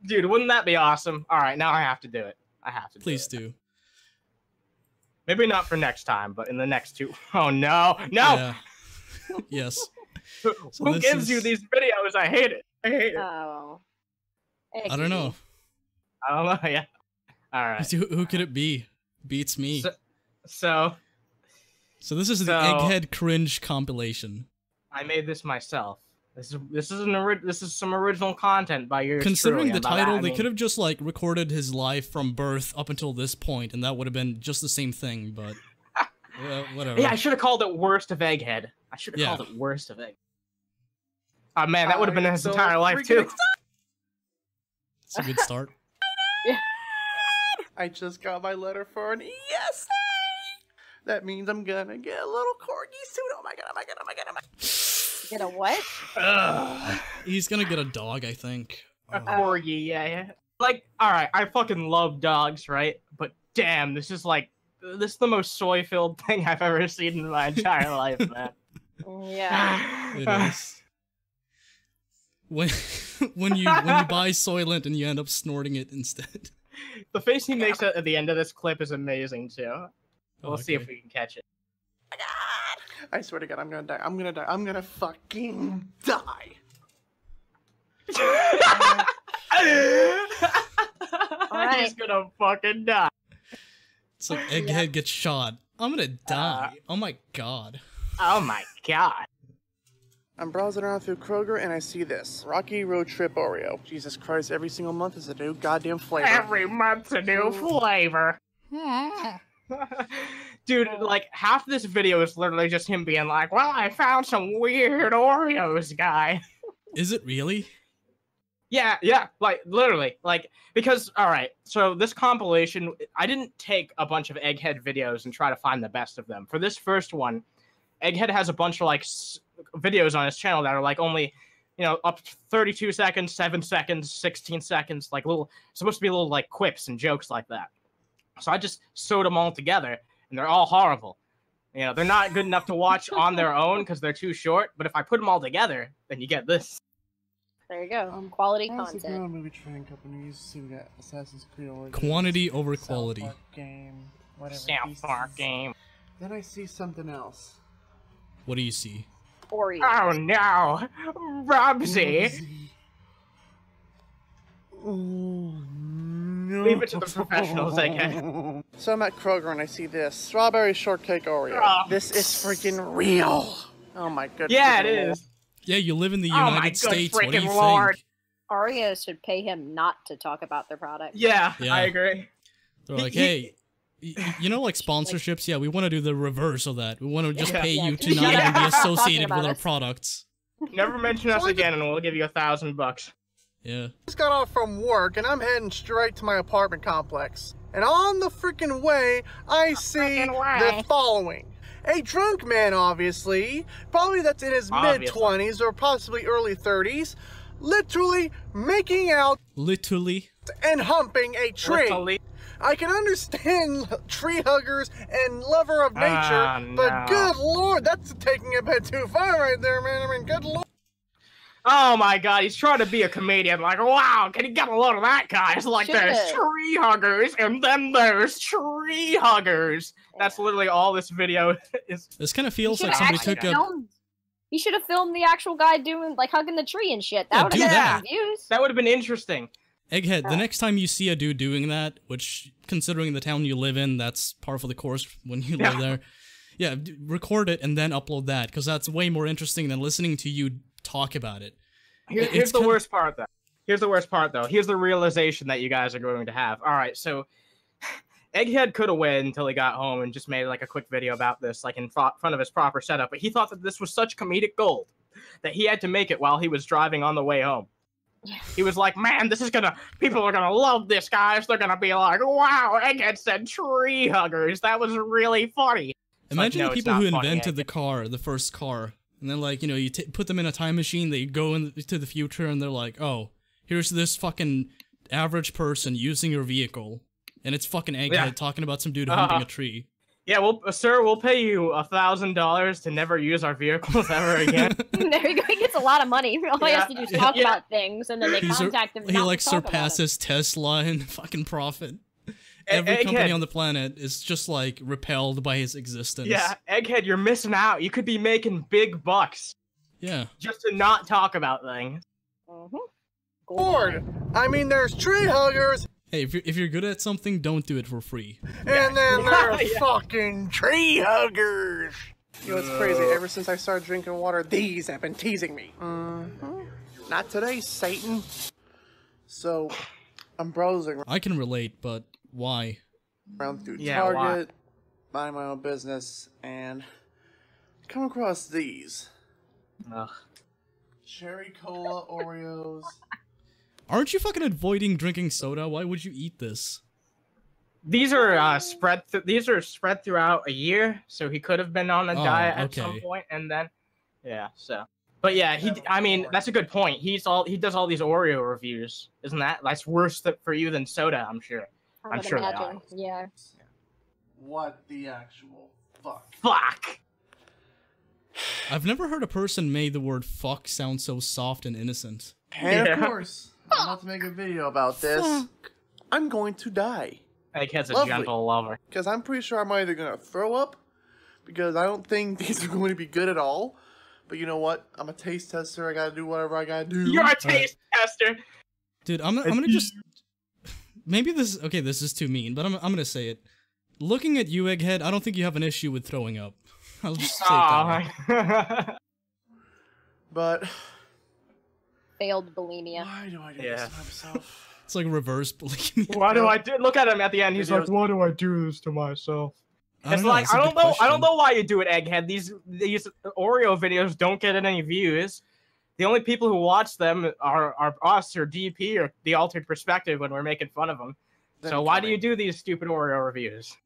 Dude, wouldn't that be awesome? Alright, now I have to do it. I have to do Please it. do. Maybe not for next time, but in the next two. Oh no! No! Yeah. Yes. Who this gives you is- these videos? I hate it. I hate it. Oh. I don't know. I don't know, yeah. Alright. Who could it be? Beats me. So, So this is the So- Egghead cringe compilation. I made this myself. This is some original content by yours Considering truly, the and by that, title, I they mean- could have just like recorded his life from birth up until this point, and that would have been just the same thing. But whatever. Yeah, I should have called it Worst of Egghead. I should have Yeah. called it Worst of Egg. Oh man, that would have been his entire life too. It's a good start. I just got my letter for an ESA. That means I'm gonna get a little corgi suit. Oh my god, oh my god, oh my god, oh my god. Get a what? Ugh. He's gonna get a dog, I think. A corgi, yeah. Like, alright, I fucking love dogs, right? But damn, this is the most soy-filled thing I've ever seen in my entire life, man. Yeah. It is. When you buy Soylent and you end up snorting it instead. The face he makes at the end of this clip is amazing too. We'll see if okay. we can catch it. I swear to God, I'm gonna die. I'm gonna die. I'm gonna fucking die. Alright. He's gonna fucking die. It's like Egghead gets shot. I'm gonna die. Oh my god. Oh my god. I'm browsing around through Kroger and I see this. Rocky Road Trip Oreo. Jesus Christ, every single month is a new goddamn flavor. Every month's a new flavor. Dude, like, half this video is literally just him being like, well, I found some weird Oreos, guy. Is it really? Yeah, like, literally. Like, because, alright, so this compilation, I didn't take a bunch of Egghead videos and try to find the best of them. For this first one, Egghead has a bunch of, like, videos on his channel that are, like, only, you know, up to 32 seconds, 7 seconds, 16 seconds, like, little, supposed to be little, like, quips and jokes like that. So I just sewed them all together, and they're all horrible. You know, they're not good enough to watch on their own because they're too short, but if I put them all together, then you get this. There you go. Quality content. Movie trading companies. See, we got Assassin's Creed. Quantity over quality. South Park game. Whatever. South Park game. Then I see something else. What do you see? Oreos. Oh no, Robsy. Oh, no. Leave it to the professionals, Egghead. So I'm at Kroger and I see this strawberry shortcake Oreo. Oh. This is freaking real. Oh my goodness. Yeah, it is. Yeah, you live in the Oh my United good States. What do you freaking Lord. think? Oreos should pay him not to talk about their product. Yeah, Yeah. I agree. They're like, hey, you know, like sponsorships? Yeah, we want to do the reverse of that. We want to just pay you to not even be associated with our products. Never mention us again and we'll give you $1,000. Yeah. Just got off from work and I'm heading straight to my apartment complex. And on the freaking way, I see the following. A drunk man, obviously, probably that's in his mid-20s or possibly early 30s, literally making out Literally. and humping a tree. Literally. I can understand tree huggers and lover of nature, but good lord, that's taking it a bit too far right there, man. I mean, good lord. Oh my god, he's trying to be a comedian. Like, wow, can you get a load of that, guys? Like, there's tree huggers, and then there's tree huggers. That's literally all this video is. This kind of feels like somebody took a... You should have filmed the actual guy doing, like, hugging the tree and shit. That would have gotten views. That would have been interesting. Egghead, the next time you see a dude doing that, which, considering the town you live in, that's par for the course when you live there. Yeah, record it and then upload that, because that's way more interesting than listening to you talk about it. Here's the worst part, though. Here's the worst part, though. Here's the realization that you guys are going to have. All right, so Egghead could have waited until he got home and just made like a quick video about this, like in front of his proper setup. But he thought that this was such comedic gold that he had to make it while he was driving on the way home. He was like, man, this is people are gonna love this, guys. They're gonna be like, wow, Egghead said tree huggers. That was really funny. Imagine the people who invented the car, the first car. And then, like, you know, you put them in a time machine, they go into the future, and they're like, oh, here's this fucking average person using your vehicle. And it's fucking Egghead talking about some dude humping a tree. Yeah, well, sir, we'll pay you $1,000 to never use our vehicles ever again. There you go. He gets a lot of money. All he has to do is talk about things, and then they contact him. He, like, surpasses Tesla in fucking profit. Every company on the planet is just, like, repelled by his existence. Yeah, Egghead, you're missing out. You could be making big bucks. Yeah. Just to not talk about things. Lord, I mean, there's tree huggers. Hey, if you're good at something, don't do it for free. And then there's fucking tree huggers. You know, it's crazy. Ever since I started drinking water, these have been teasing me. Not today, Satan. So, I'm browsing. I can relate, but why? Around through Target, mind my own business, and come across these. Cherry Cola Oreos. Aren't you fucking avoiding drinking soda? Why would you eat this? These are spread throughout a year, so he could have been on a diet at some point, and then But yeah, I mean, that's a good point. He does all these Oreo reviews, isn't that's worse for you than soda? I'm sure. I'm sure. Yeah. What the actual fuck? Fuck. I've never heard a person made the word fuck sound so soft and innocent. And of course, I'm about to make a video about this. Fuck. I'm going to die. Egghead's a gentle lover. Because I'm pretty sure I'm either going to throw up, because I don't think these are going to be good at all. But you know what? I'm a taste tester. I gotta do whatever I gotta do. You're a taste tester. Dude, I'm gonna just... Maybe this... Okay, this is too mean, but I'm gonna say it. Looking at you, Egghead, I don't think you have an issue with throwing up. I'll just say that. But... Failed bulimia. Why do I do this to myself? It's like reverse bulimia. Why do I do? Look at him at the end. He's like, "Why do I do this to myself?" It's know, like that's a I good don't know. I question. don't know why you do it, Egghead. These Oreo videos don't get any views. The only people who watch them are us or DP or the Altered Perspective when we're making fun of them. So why do you do these stupid Oreo reviews?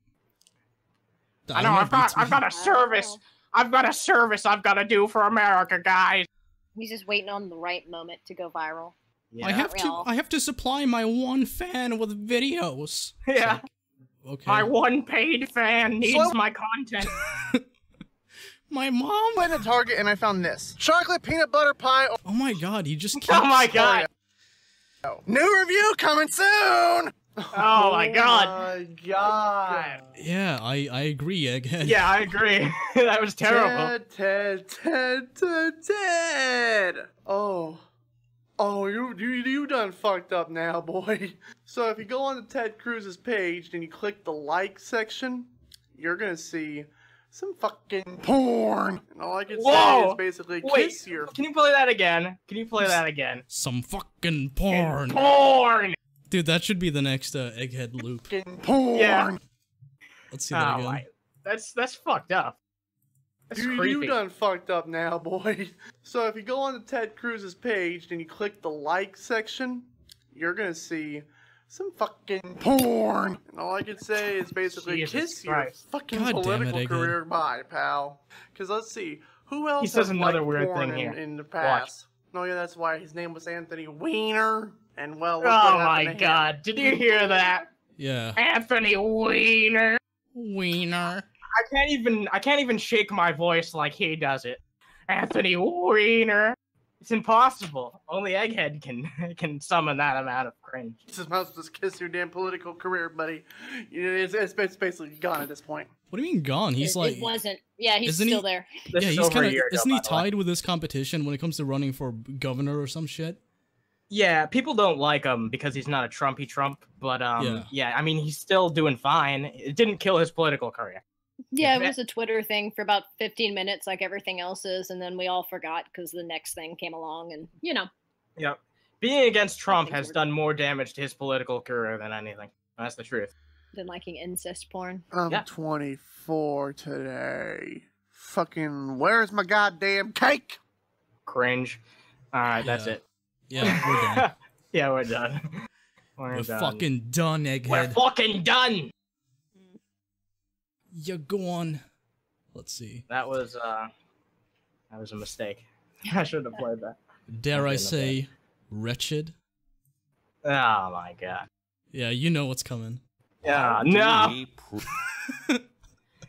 I know I've got a service. I've got a service I've got to do for America, guys. He's just waiting on the right moment to go viral. Yeah. I have to supply my one fan with videos. Yeah. Okay. My one paid fan needs my content. My mom went to Target and I found this chocolate peanut butter pie. Oh my god, you just keep... Oh my god. New review coming soon. Oh my god. Oh my god. Yeah, I agree, Egghead. Yeah, I agree. That was terrible. Ted. Oh, you done fucked up now, boy. So if you go on to Ted Cruz's page and you click the like section, you're gonna see some fucking porn. And all I can say is basically kiss your... Can you play that again? Can you play that again? Some fucking porn. Porn! Dude, that should be the next Egghead loop. Porn! Yeah. Let's see that again. My. That's fucked up. That's creepy. You done fucked up now, boy. So if you go on to Ted Cruz's page and you click the like section, you're gonna see some fucking porn. And all I can say is basically kiss your fucking political career bye, pal. Because let's see, who else he says another weird porn thing here. in the past? Oh yeah, that's why his name was Anthony Weiner. And well, look oh what my god, did you hear that? Yeah. Anthony Weiner. Wiener. I can't even shake my voice like he does it. Anthony Weiner. It's impossible. Only Egghead can summon that amount of cringe. Just must just kiss your damn political career, buddy. It's basically gone at this point. What do you mean gone? He's like... It wasn't. Yeah, he's still there. Yeah, he's kind of... Isn't he tied with this competition when it comes to running for governor or some shit? Yeah, people don't like him because he's not a Trumpy Trump, but yeah, I mean, he's still doing fine. It didn't kill his political career. Yeah, it was a Twitter thing for about 15 minutes like everything else is, and then we all forgot because the next thing came along, and, you know. Yep. Being against Trump has done more damage to his political career than anything. That's the truth. Than liking incest porn. I'm 24 today. Fucking, where's my goddamn cake? Cringe. Alright, that's it. Yeah, we're done. Yeah, we're done. We're fucking done, Egghead. We're fucking done! You go on. Let's see. That was a mistake. I should have played that. Dare I say, wretched? Oh my god. Yeah, you know what's coming. Yeah, no!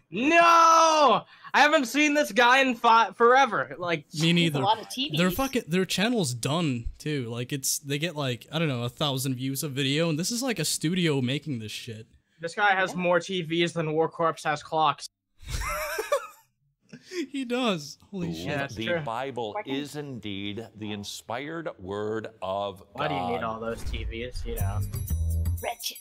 No! I haven't seen this guy in forever. Like, me neither. A lot of TVs. Their channel's done too. Like they get like, I don't know, 1,000 views a video, and this is like a studio making this shit. This guy has more TVs than War Corpse has clocks. He does. Holy shit. Yeah, the Bible is indeed the inspired word of God. Why do you need all those TVs, you know? Wretched.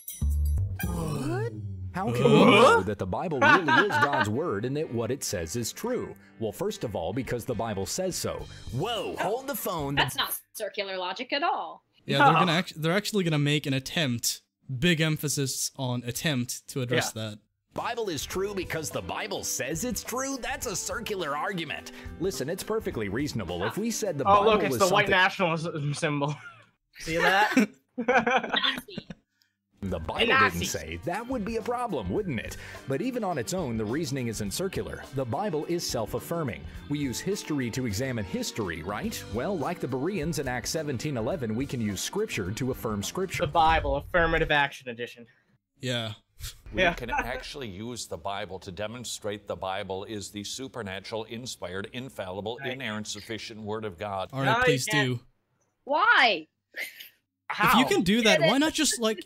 What? How can we know that the Bible really is God's word and that what it says is true? Well, first of all, because the Bible says so. Whoa, hold the phone. That's not circular logic at all. Yeah, they're actually gonna make an attempt. Big emphasis on attempt to address that. Bible is true because the Bible says it's true? That's a circular argument. Listen, it's perfectly reasonable. If we said the Bible was look, it's the white nationalism symbol. See that? The Bible didn't say, that would be a problem, wouldn't it? But even on its own, the reasoning isn't circular. The Bible is self-affirming. We use history to examine history, right? Well, like the Bereans in Acts 17:11, we can use scripture to affirm scripture. The Bible, affirmative action edition. Yeah. We can actually use the Bible to demonstrate the Bible is the supernatural, inspired, infallible, inerrant, sufficient Word of God. All right, please do. Why? If you can do that, why not just like...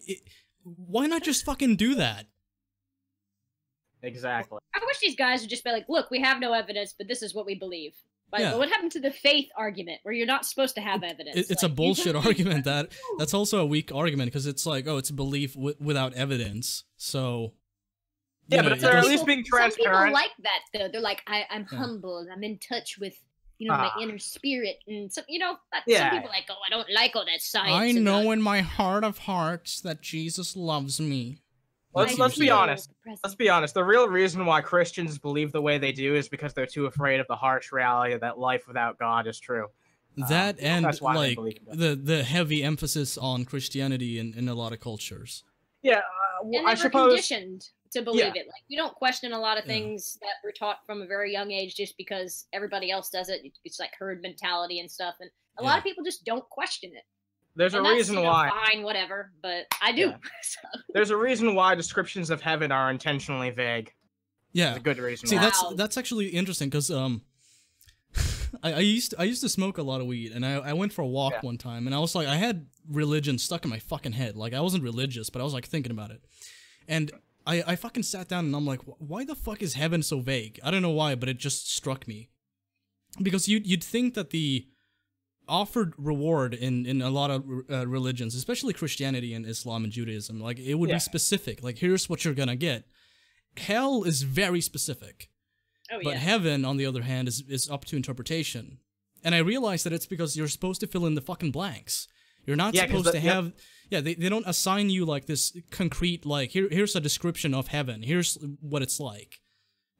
Why not just fucking do that? Exactly. I wish these guys would just be like, look, we have no evidence, but this is what we believe. But what happened to the faith argument where you're not supposed to have evidence? It's like, a bullshit argument. That's also a weak argument because it's like, oh, it's a belief without evidence. So yeah, but they're at least being transparent. Some people like that though. They're like, I'm humble. I'm in touch with my inner spirit, and some some people are like, oh, I don't like all that science. I know in my heart of hearts that Jesus loves me. Let's be honest. Let's be honest. The real reason why Christians believe the way they do is because they're too afraid of the harsh reality that life without God is true. That and like the heavy emphasis on Christianity in a lot of cultures. Yeah, and I suppose conditioned to believe it. Like, you don't question a lot of things that we're taught from a very young age just because everybody else does it. It's like herd mentality and stuff, and a lot of people just don't question it. There's a reason why. Fine, whatever, but I do. So. There's a reason why descriptions of heaven are intentionally vague. Yeah, there's a good reason. See, that's actually interesting because I used to smoke a lot of weed, and I went for a walk one time, and I was like, I had religion stuck in my fucking head. Like, I wasn't religious, but I was like thinking about it, and I fucking sat down and I'm like, why the fuck is heaven so vague? I don't know why, but it just struck me because you'd think that the offered reward in a lot of religions, especially Christianity and Islam and Judaism, like it would be specific. Like, here's what you're gonna get. Hell is very specific, but heaven, on the other hand, is up to interpretation. And I realized that it's because you're supposed to fill in the fucking blanks. You're not supposed to have. Yeah, they don't assign you like this concrete like here's a description of heaven. Here's what it's like.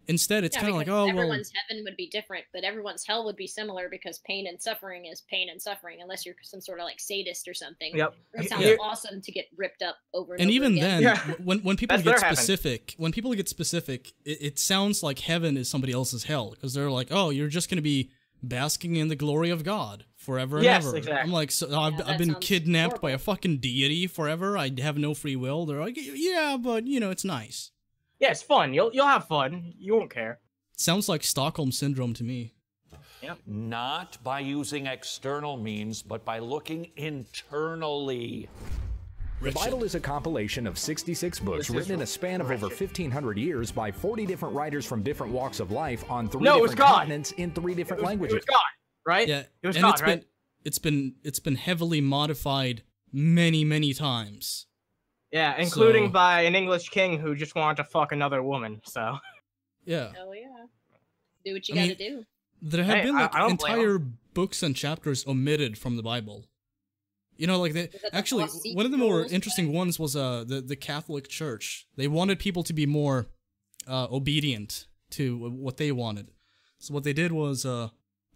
Instead, it's kind of like, oh, everyone's heaven would be different, but everyone's hell would be similar because pain and suffering is pain and suffering, unless you're some sort of like sadist or something. Yep. It sounds awesome to get ripped up over and over even again. Then, when people get specific, it sounds like heaven is somebody else's hell because they're like, oh, you're just gonna be basking in the glory of God forever and ever. Exactly. I'm like, so I've been kidnapped by a fucking deity forever. I have no free will. They're like, yeah, but it's nice. Yeah, it's fun. You'll have fun. You won't care. Sounds like Stockholm Syndrome to me. Yep. Not by using external means, but by looking internally. The Bible is a compilation of 66 books written in a span of over 1,500 years by 40 different writers from different walks of life on 3 different continents in 3 different languages. It was God, right? Yeah, it was God, right? It's been heavily modified many times. Yeah, including by an English king who just wanted to fuck another woman, so. Yeah. Hell yeah. Do what you gotta do. There have been like entire books and chapters omitted from the Bible. Like actually, one of the more interesting ones was the Catholic Church. They wanted people to be more obedient to what they wanted. So what they did was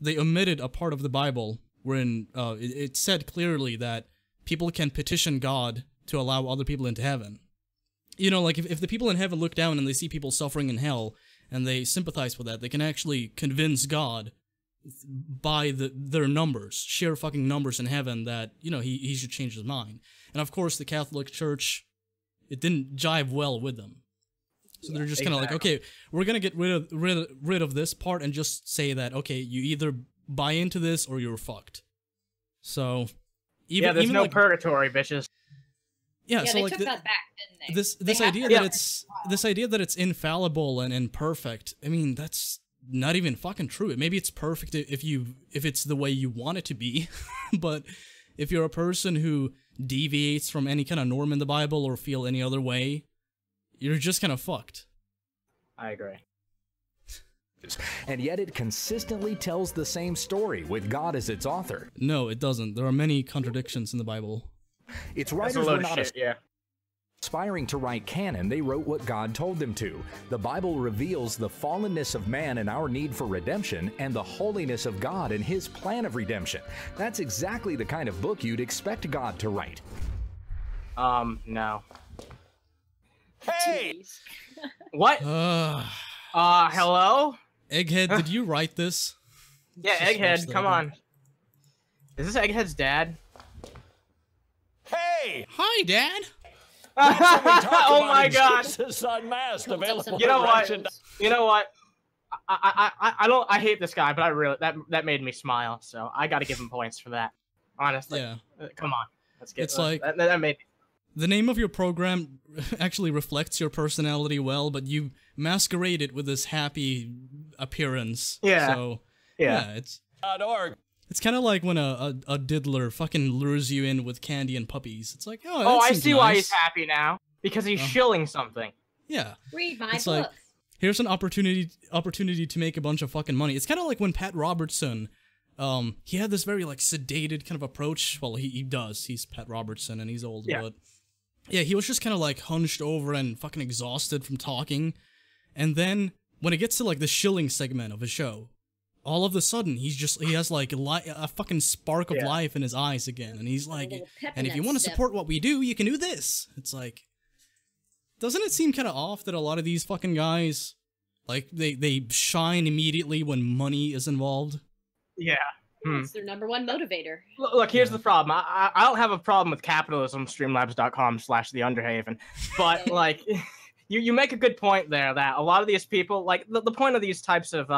they omitted a part of the Bible wherein it said clearly that people can petition God to allow other people into heaven. Like if the people in heaven look down and they see people suffering in hell and they sympathize with that, they can actually convince God by their numbers, sheer fucking numbers in heaven, that, he should change his mind. And of course the Catholic Church, it didn't jive well with them. So they're just kind of like, okay, we're gonna get rid of this part and just say that, okay, you either buy into this or you're fucked. So there's no purgatory, bitches. Yeah, so they like took that back, didn't they? This idea that it's infallible and perfect. I mean, that's not even fucking true. Maybe it's perfect if it's the way you want it to be, but if you're a person who deviates from any kind of norm in the Bible or feel any other way, you're just kind of fucked. I agree. And yet it consistently tells the same story with God as its author. No, it doesn't. There are many contradictions in the Bible. Its writers were not aspiring to write canon. They wrote what God told them to. The Bible reveals the fallenness of man and our need for redemption, and the holiness of God and His plan of redemption. That's exactly the kind of book you'd expect God to write. No. Hey! What? Hello? Egghead, did you write this? Yeah, Egghead, come on. Is this Egghead's dad? Hey! Hi, Dad! Oh my god! Unmasked, available. You know what? I hate this guy, but I really that made me smile, so I gotta give him points for that. Honestly. Yeah. Come on. Let's get it's like that made the name of your program actually reflects your personality well, but you masquerade it with this happy appearance. Yeah. So, yeah, it's kind of like when a diddler fucking lures you in with candy and puppies. It's like, oh, I see why he's happy now. Because he's shilling something. Yeah. Read my it's book. Like, here's an opportunity to make a bunch of fucking money. It's kind of like when Pat Robertson, he had this very like sedated kind of approach. Well, he does. He's Pat Robertson and he's old, but yeah, he was just kind of like hunched over and fucking exhausted from talking. And then when it gets to like the shilling segment of his show, all of a sudden he has like a fucking spark of life in his eyes again, and he's like, and if you want to support what we do, you can do this. It's like, doesn't it seem kind of off that a lot of these fucking guys, like, they shine immediately when money is involved? Yeah. It's their number one motivator. Look, here's the problem. I don't have a problem with capitalism, streamlabs.com/theunderhaven, but, like, you make a good point there that a lot of these people, like, the point of these types of,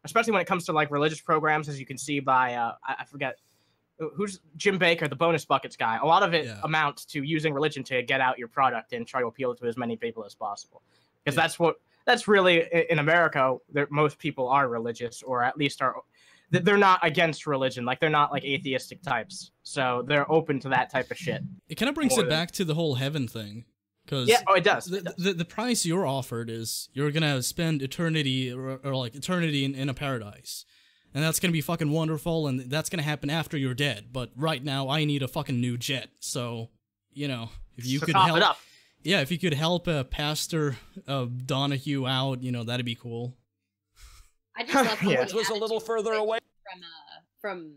especially when it comes to, like, religious programs, as you can see by, I forget, who's Jim Baker, the bonus buckets guy. A lot of it amounts to using religion to get out your product and try to appeal to as many people as possible. Because that's really, in America, most people are religious, or at least they're not against religion. Like, they're not like atheistic types. So they're open to that type of shit. It kind of brings it back to the whole heaven thing. Yeah, it does. The price you're offered is you're gonna spend eternity or like eternity in a paradise. And that's gonna be fucking wonderful, and that's gonna happen after you're dead. But right now, I need a fucking new jet. So, you know, if you could help, if you could help Pastor Donahue out, you know, that'd be cool. I just love how it was a little further away from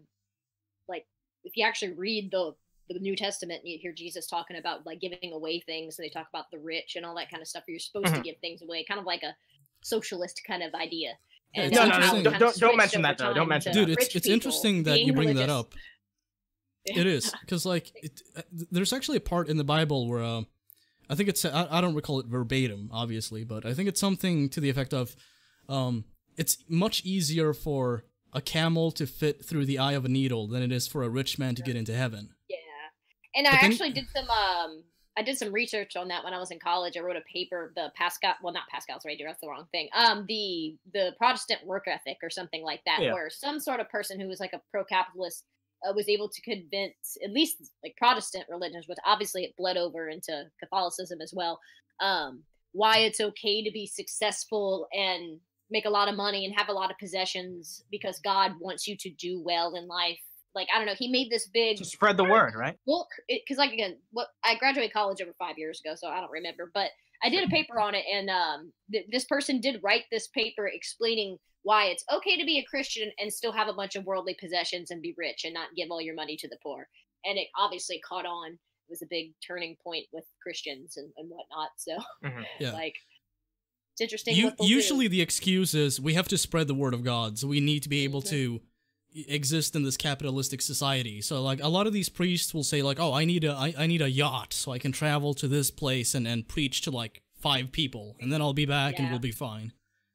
like, if you actually read the New Testament, and you hear Jesus talking about like giving away things, and they talk about the rich and all that kind of stuff. Where you're supposed to give things away, kind of like a socialist kind of idea. And no, don't mention that though. Don't mention Dude, that. it's interesting that you bring that up. It is, because like there's actually a part in the Bible where I think it's I don't recall it verbatim, obviously, but I think it's something to the effect of it's much easier for a camel to fit through the eye of a needle than it is for a rich man to get into heaven. Yeah, and I actually did some I did some research on that when I was in college. I wrote a paper, not Pascal's reindeer, that's the wrong thing. The Protestant work ethic or something like that, where some sort of person who was like a pro-capitalist was able to convince at least like Protestant religions, but obviously it bled over into Catholicism as well, why it's okay to be successful and make a lot of money and have a lot of possessions because God wants you to do well in life. Like, I don't know, he made this big to spread the word, right? Well, because like, again, I graduated college over 5 years ago, so I don't remember, but I did a paper on it, and this person did write this paper explaining why it's okay to be a Christian and still have a bunch of worldly possessions and be rich and not give all your money to the poor. And it obviously caught on. It was a big turning point with Christians and whatnot. So, like, it's interesting. Usually the excuse is we have to spread the word of God, so we need to be able to exist in this capitalistic society. So like a lot of these priests will say like, oh, I need a yacht so I can travel to this place and preach to like 5 people, and then I'll be back and we'll be fine.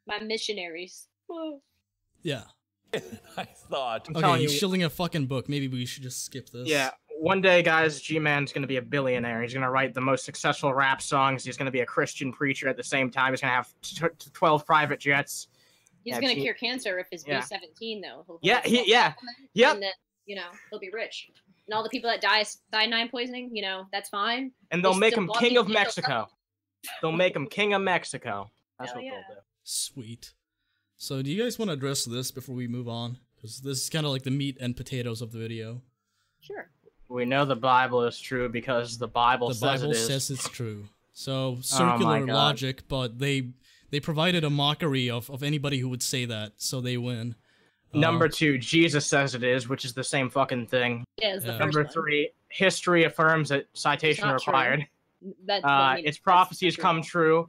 My missionaries. Yeah. I thought. Okay, he's shilling a fucking book. Maybe we should just skip this. Yeah. One day, guys, G-Man's going to be a billionaire. He's going to write the most successful rap songs. He's going to be a Christian preacher at the same time. He's going to have 12 private jets. He's going to cure cancer if his B17, though. Yep. And then, you know, he'll be rich. And all the people that die of cyanide poisoning, you know, that's fine. And they'll make him king of Mexico. They'll make him king of Mexico. That's what they'll do. Sweet. So do you guys want to address this before we move on? Because this is kind of like the meat and potatoes of the video. Sure. We know the Bible is true because the Bible says it is. Says it's true. So circular logic, but they provided a mockery of anybody who would say that, so they win. Number 2, Jesus says it is, which is the same fucking thing. Yeah, it's the first Number 3, history affirms that citation required. Its prophecies come true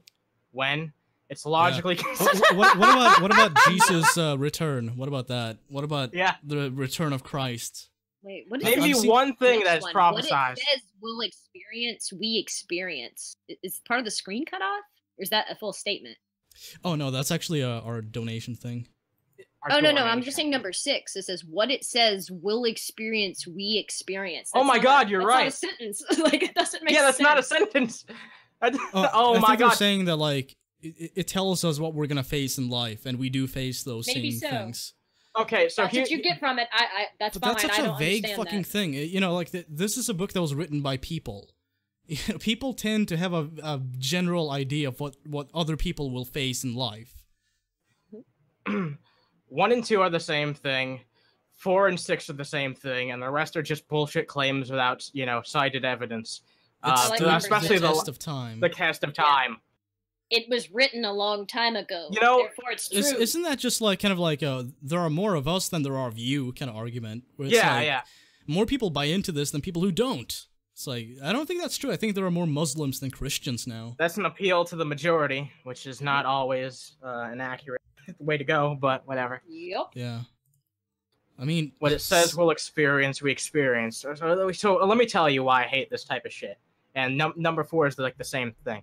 when it's logically consistent. What about Jesus' return? What about that? What about the return of Christ? Wait, what is maybe one thing that's prophesized? What it says we'll experience, we experience. Is part of the screen cut off? Or is that a full statement? Oh no, that's actually our donation thing. Oh, no, I'm just saying number 6. It says, what it says will experience, we experience. Oh my God, you're right. That's not a sentence. Like, it doesn't make sense. Yeah, that's not a sentence. I my think God. they're saying that, like, it tells us what we're gonna face in life, and we do face those Maybe same so. things. Okay, so that's what you get from it. That's but fine. that's such I a don't vague understand fucking that. thing. You know, like, this is a book that was written by people. People tend to have a general idea of what other people will face in life. 1 and 2 are the same thing. 4 and 6 are the same thing, and the rest are just bullshit claims without, cited evidence. Especially the test of time. The test of time. It was written a long time ago. You know, therefore it's true. Isn't that just like kind of like there are more of us than there are of you kind of argument? Where it's yeah. More people buy into this than people who don't. It's like, I don't think that's true. I think there are more Muslims than Christians now. That's an appeal to the majority, which is not always an accurate way to go, but whatever. Yep. Yeah. I mean, what it says we'll experience, we experience. So let me tell you why I hate this type of shit. And number 4 is like the same thing.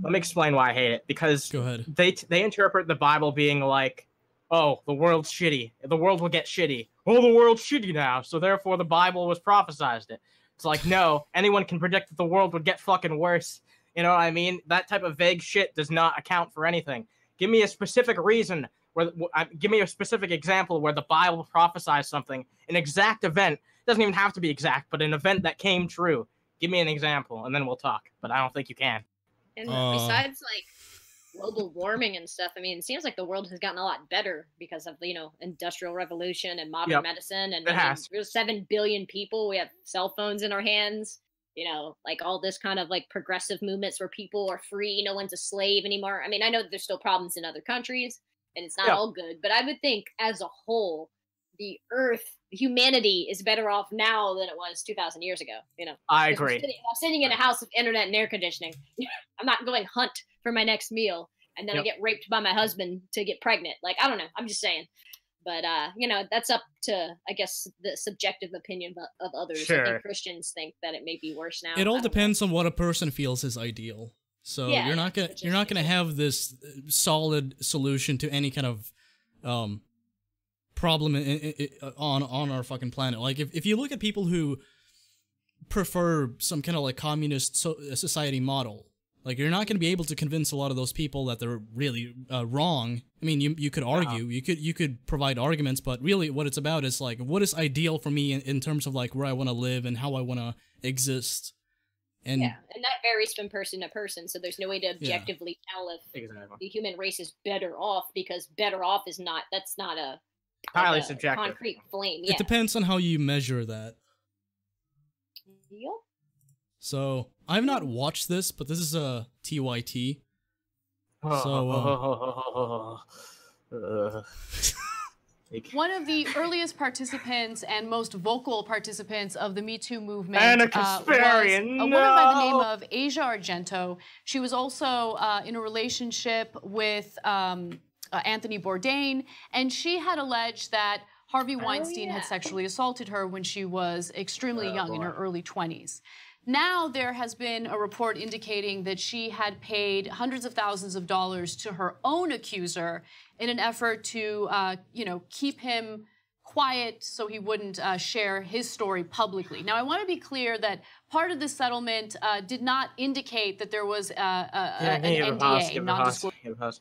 Let me explain why I hate it. Because go ahead. They interpret the Bible being like, oh, the world's shitty. The world will get shitty. Oh, the world's shitty now. So therefore the Bible was prophesized it. It's like, no, anyone can predict that the world would get fucking worse. You know what I mean? That type of vague shit does not account for anything. Give me a specific reason, give me a specific example where the Bible prophesies something, an exact event. It doesn't even have to be exact, but an event that came true. Give me an example, and then we'll talk. But I don't think you can. And besides, like, global warming and stuff, I mean, it seems like the world has gotten a lot better because of, industrial revolution and modern medicine. And there's 7 billion people. We have cell phones in our hands. Like all this kind of like progressive movements where people are free. No one's a slave anymore. I mean, I know that there's still problems in other countries and it's not all good, but I would think as a whole, the earth, humanity is better off now than it was 2,000 years ago. I agree. I'm sitting in a house with internet and air conditioning. I'm not going hunt for my next meal and then I get raped by my husband to get pregnant. Like, I don't know. I'm just saying. But, that's up to, I guess, the subjective opinion of others. Sure. I think Christians think that it may be worse now. It all depends on what a person feels is ideal. So you're not gonna have this solid solution to any kind of problem on our fucking planet. Like if you look at people who prefer some kind of like communist society model, like you're not going to be able to convince a lot of those people that they're really wrong. I mean, you could argue, you could provide arguments, but really what it's about is like what is ideal for me in terms of like where I want to live and how I want to exist. And and that varies from person to person, so there's no way to objectively tell if the human race is better off, because better off is not, that's not a highly subjective concrete flame. It depends on how you measure that. Yep. So I've not watched this, but this is a TYT. So one of the earliest participants and most vocal participants of the Me Too movement was a woman by the name of Asia Argento. She was also in a relationship with Anthony Bourdain, and she had alleged that Harvey Weinstein had sexually assaulted her when she was extremely young, in her early 20s. Now there has been a report indicating that she had paid hundreds of thousands of dollars to her own accuser in an effort to, keep him quiet so he wouldn't share his story publicly. Now, I want to be clear that part of the settlement did not indicate that there was an NDA, non-disclosure.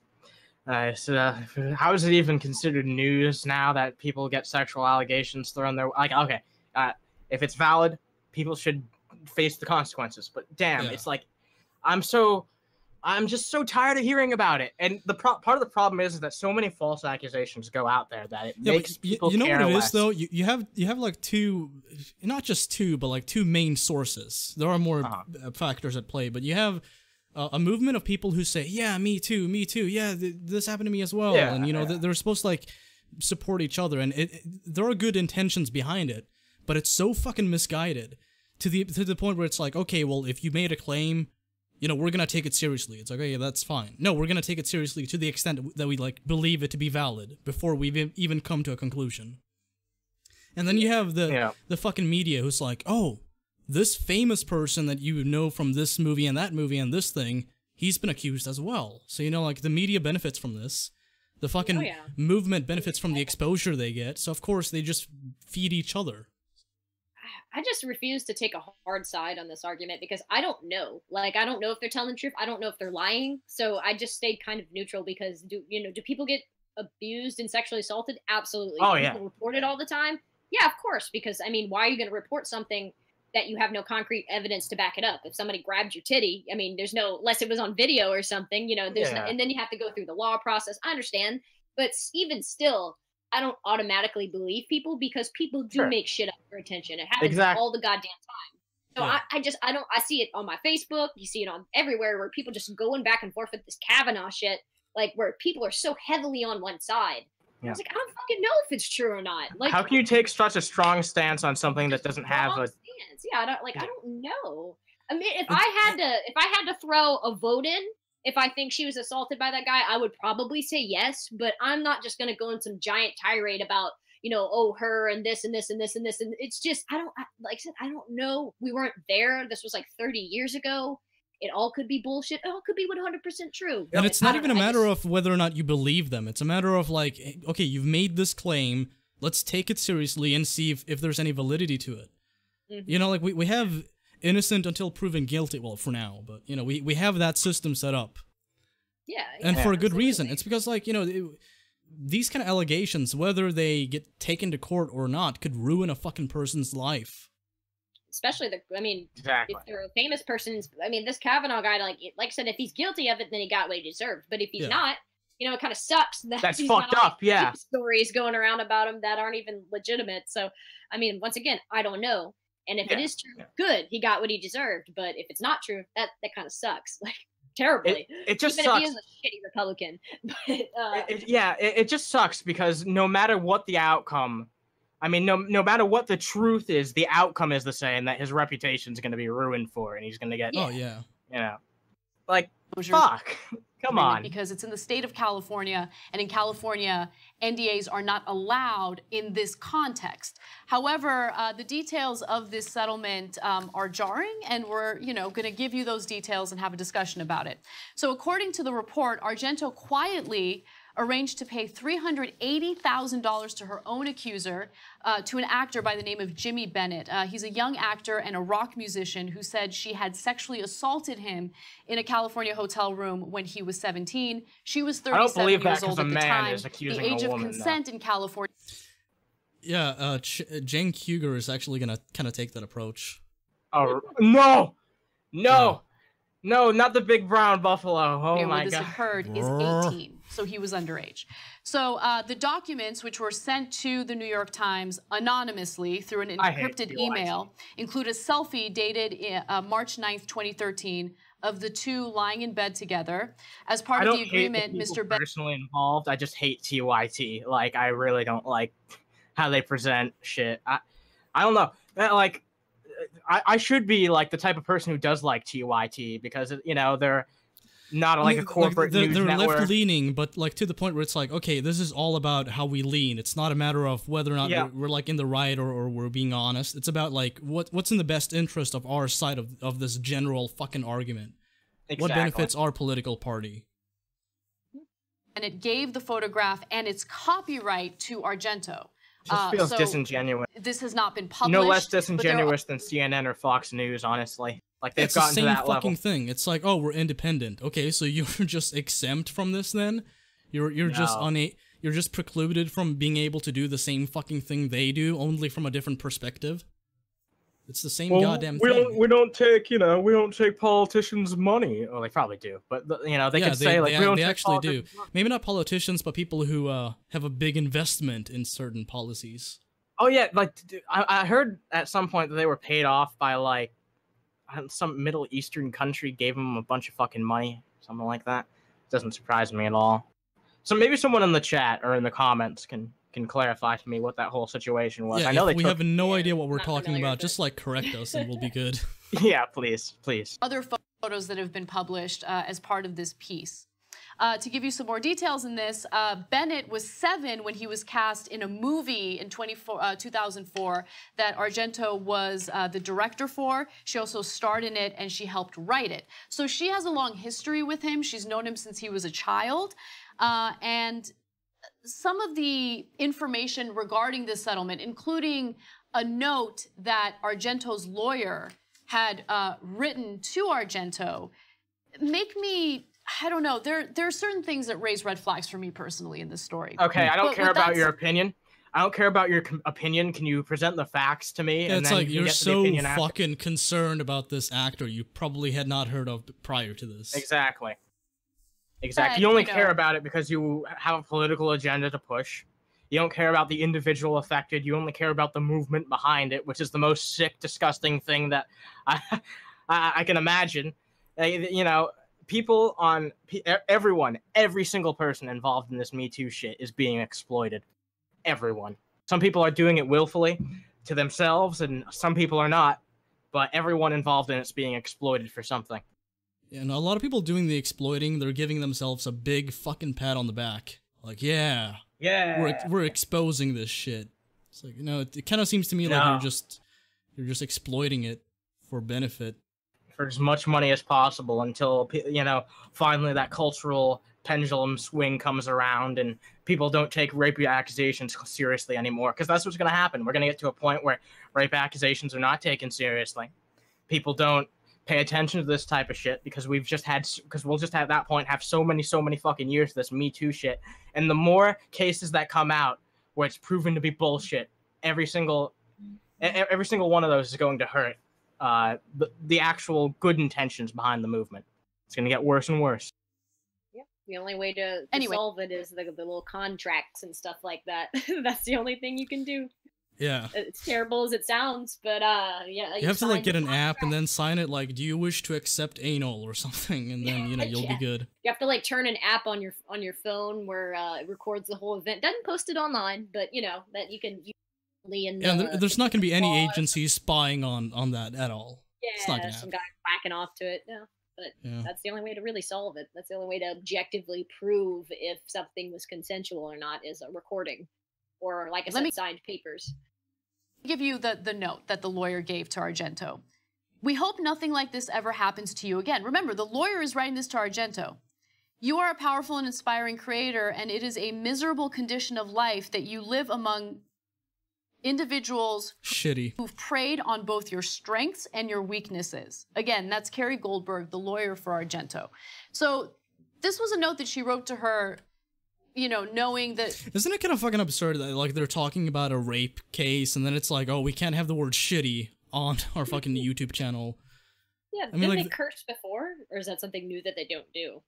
So how is it even considered news now that people get sexual allegations thrown their okay, if it's valid, people should face the consequences. But damn, it's like I'm just so tired of hearing about it. And the part of the problem is that so many false accusations go out there that it makes people you know care what it less. is though. You have like two, not just two, but like two main sources. There are more factors at play, but you have a movement of people who say, yeah, me too, yeah, this happened to me as well, and they're supposed to like support each other, and there are good intentions behind it, but it's so fucking misguided to the point where it's like, okay, well, if you made a claim, we're gonna take it seriously. It's like, okay, that's fine. No, we're gonna take it seriously to the extent that we like believe it to be valid before we've even come to a conclusion. And then you have the fucking media who's like, oh, this famous person that you know from this movie and that movie and this thing, he's been accused as well. So, like, the media benefits from this. The fucking movement benefits from the exposure they get, so of course they just feed each other. I just refuse to take a hard side on this argument because I don't know. Like, I don't know if they're telling the truth. I don't know if they're lying. So I just stayed kind of neutral because do people get abused and sexually assaulted? Absolutely. Oh, do yeah. people report it all the time? Yeah, of course. Because, I mean, why are you going to report something that you have no concrete evidence to back it up? If somebody grabbed your titty, I mean, there's no, unless it was on video or something, there's no, and then you have to go through the law process. I understand. But even still, I don't automatically believe people because people do make shit up for attention. It happens all the goddamn time. So I see it on my Facebook. You see it on everywhere where people just going back and forth with this Kavanaugh shit, like where people are so heavily on one side. I was like, I don't fucking know if it's true or not. Like, how can you take such a strong stance on something that doesn't have a stance? Yeah, I don't know. I mean, if I had to throw a vote in, if I think she was assaulted by that guy, I would probably say yes, but I'm not just going to go in some giant tirade about, her and this and this and this and this. And it's just, like I said, I don't know. We weren't there. This was like 30 years ago. It all could be bullshit. It all could be 100% true. And it's not even a matter of whether or not you believe them. It's a matter of like, okay, you've made this claim. Let's take it seriously and see if there's any validity to it. Mm-hmm. Like we have innocent until proven guilty. Well, for now, but we have that system set up. Yeah. And for a good reason. It's because like, these kind of allegations, whether they get taken to court or not, could ruin a fucking person's life. Especially if they're a famous person, this Kavanaugh guy, like I said, if he's guilty of it, then he got what he deserved. But if he's not, it kind of sucks that that's fucked up. Yeah, stories going around about him that aren't even legitimate. So, once again, I don't know. And if it is true, good, he got what he deserved. But if it's not true, that kind of sucks, like terribly. It just even sucks. If he is a shitty Republican. But, it just sucks because no matter what the outcome. No matter what the truth is, the outcome is the same, that his reputation's going to be ruined for, and he's going to get, fuck, come on. Because it's in the state of California, and in California, NDAs are not allowed in this context. However, the details of this settlement are jarring, and we're, going to give you those details and have a discussion about it. So according to the report, Argento quietly arranged to pay $380,000 to her own accuser, to an actor by the name of Jimmy Bennett. He's a young actor and a rock musician who said she had sexually assaulted him in a California hotel room when he was 17. She was 37 years old at the time. The age of consent in California. Yeah, Cenk Uygur is actually going to kind of take that approach. Oh, no! No! No, not the big brown buffalo. Oh, my God. This occurred is 18. So he was underage. So the documents, which were sent to the New York Times anonymously through an encrypted email, include a selfie dated March 9th, 2013, of the two lying in bed together. As part of the agreement, Mr. Bennett personally involved. I just hate TYT. Like, I really don't like how they present shit. I don't know. Like, I should be like the type of person who does like TYT because they're not like a corporate news they're network. Left leaning, but like to the point where it's like, okay, this is all about how we lean. It's not a matter of whether or not we're like in the right or we're being honest. It's about like what's in the best interest of our side of this general fucking argument. Exactly. What benefits our political party. And it gave the photograph and its copyright to Argento. Just feels disingenuous. This has not been published. No less disingenuous than CNN or Fox News, honestly. Like they've gotten to that level. It's the same fucking thing. It's like, oh, we're independent. Okay, so you're just exempt from this then? You're just precluded from being able to do the same fucking thing they do, only from a different perspective. It's the same goddamn thing. We don't take politicians' money. Well, they probably do, but they could say like we don't. They take actually do. Maybe not politicians, but people who have a big investment in certain policies. Oh yeah, like I heard at some point that they were paid off by like some Middle Eastern country gave them a bunch of fucking money, something like that. Doesn't surprise me at all. So maybe someone in the chat or in the comments can clarify to me what that whole situation was. Yeah, I know we have no idea what we're talking about. Just like correct us and we'll be good. Yeah, please. Other photos that have been published as part of this piece. To give you some more details in this, Bennett was 7 when he was cast in a movie in 2004 that Argento was the director for. She also starred in it and she helped write it. So she has a long history with him. She's known him since he was a child. And some of the information regarding this settlement, including a note that Argento's lawyer had written to Argento, make me, I don't know, there are certain things that raise red flags for me personally in this story. Okay, I don't care about your opinion. I don't care about your opinion. Can you present the facts to me? Yeah, it's like you're so fucking concerned about this actor you probably had not heard of prior to this. Exactly. Exactly. You only care about it because you have a political agenda to push. You don't care about the individual affected. You only care about the movement behind it, which is the most sick, disgusting thing that I can imagine. You know, people on everyone, every single person involved in this Me Too shit is being exploited. Everyone. Some people are doing it willfully to themselves, and some people are not. But everyone involved in it's being exploited for something. Yeah, and a lot of people doing the exploiting, they're giving themselves a big fucking pat on the back. Like, yeah, we're exposing this shit. It's like, you know, it kind of seems to me like you're just exploiting it for benefit. For as much money as possible until, you know, finally that cultural pendulum swing comes around and people don't take rape accusations seriously anymore. Because that's what's going to happen. We're going to get to a point where rape accusations are not taken seriously. People don't pay attention to this type of shit because we'll just at that point have so many fucking years of this Me Too shit. And the more cases that come out where it's proven to be bullshit, every single one of those is going to hurt the actual good intentions behind the movement. It's going to get worse and worse. Yeah, the only way to solve it is the little contracts and stuff like that. That's the only thing you can do. Yeah. It's terrible as it sounds, but yeah. You have to like get an app and then sign it like, do you wish to accept anal or something, and then, you know, you'll be good. You have to like turn an app on your phone where it records the whole event. Doesn't post it online, but you know that you can. There's not going to be any agencies spying on that at all. Yeah, it's not gonna some happen. guy whacking off to it. No, but that's the only way to really solve it. That's the only way to objectively prove if something was consensual or not is a recording, or like I said, signed papers. Give you the note that the lawyer gave to Argento. We hope nothing like this ever happens to you again. Remember, the lawyer is writing this to Argento. You are a powerful and inspiring creator, and it is a miserable condition of life that you live among individuals who've preyed on both your strengths and your weaknesses. Again, that's Carrie Goldberg, the lawyer for Argento. So this was a note that she wrote to her, you know, knowing that... Isn't it kind of fucking absurd that, like, they're talking about a rape case, and then it's like, oh, we can't have the word shitty on our fucking YouTube channel. Yeah, didn't they curse before? Or is that something new that they don't do?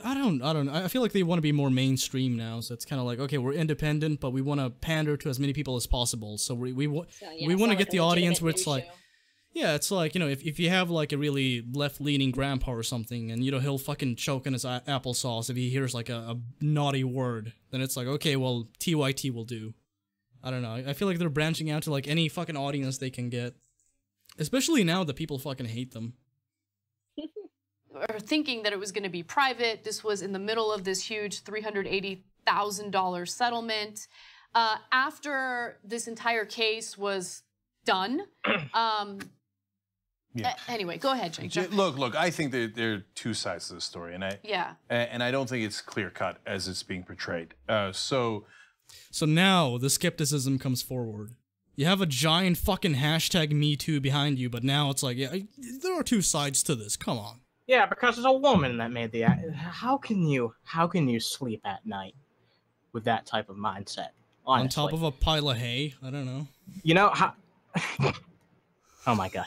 I don't know. I feel like they want to be more mainstream now, so it's kind of like, okay, we're independent, but we want to pander to as many people as possible. So we want to get the audience where it's like, yeah, it's like, you know, if you have like a really left-leaning grandpa or something, and you know he'll fucking choke on his applesauce if he hears like a naughty word, then it's like, okay, well, TYT will do. I don't know. I feel like they're branching out to like any fucking audience they can get, especially now that people fucking hate them. Or thinking that it was going to be private. This was in the middle of this huge $380,000 settlement. After this entire case was done, anyway, go ahead, Cenk. Look, I think that there are two sides to the story, and I don't think it's clear-cut as it's being portrayed. So now the skepticism comes forward. You have a giant fucking hashtag #MeToo behind you, but now it's like, yeah, there are two sides to this. Come on. Yeah, because it's a woman that made the act. How can you sleep at night with that type of mindset? Honestly. On top of a pile of hay? I don't know. You know how? Oh my god.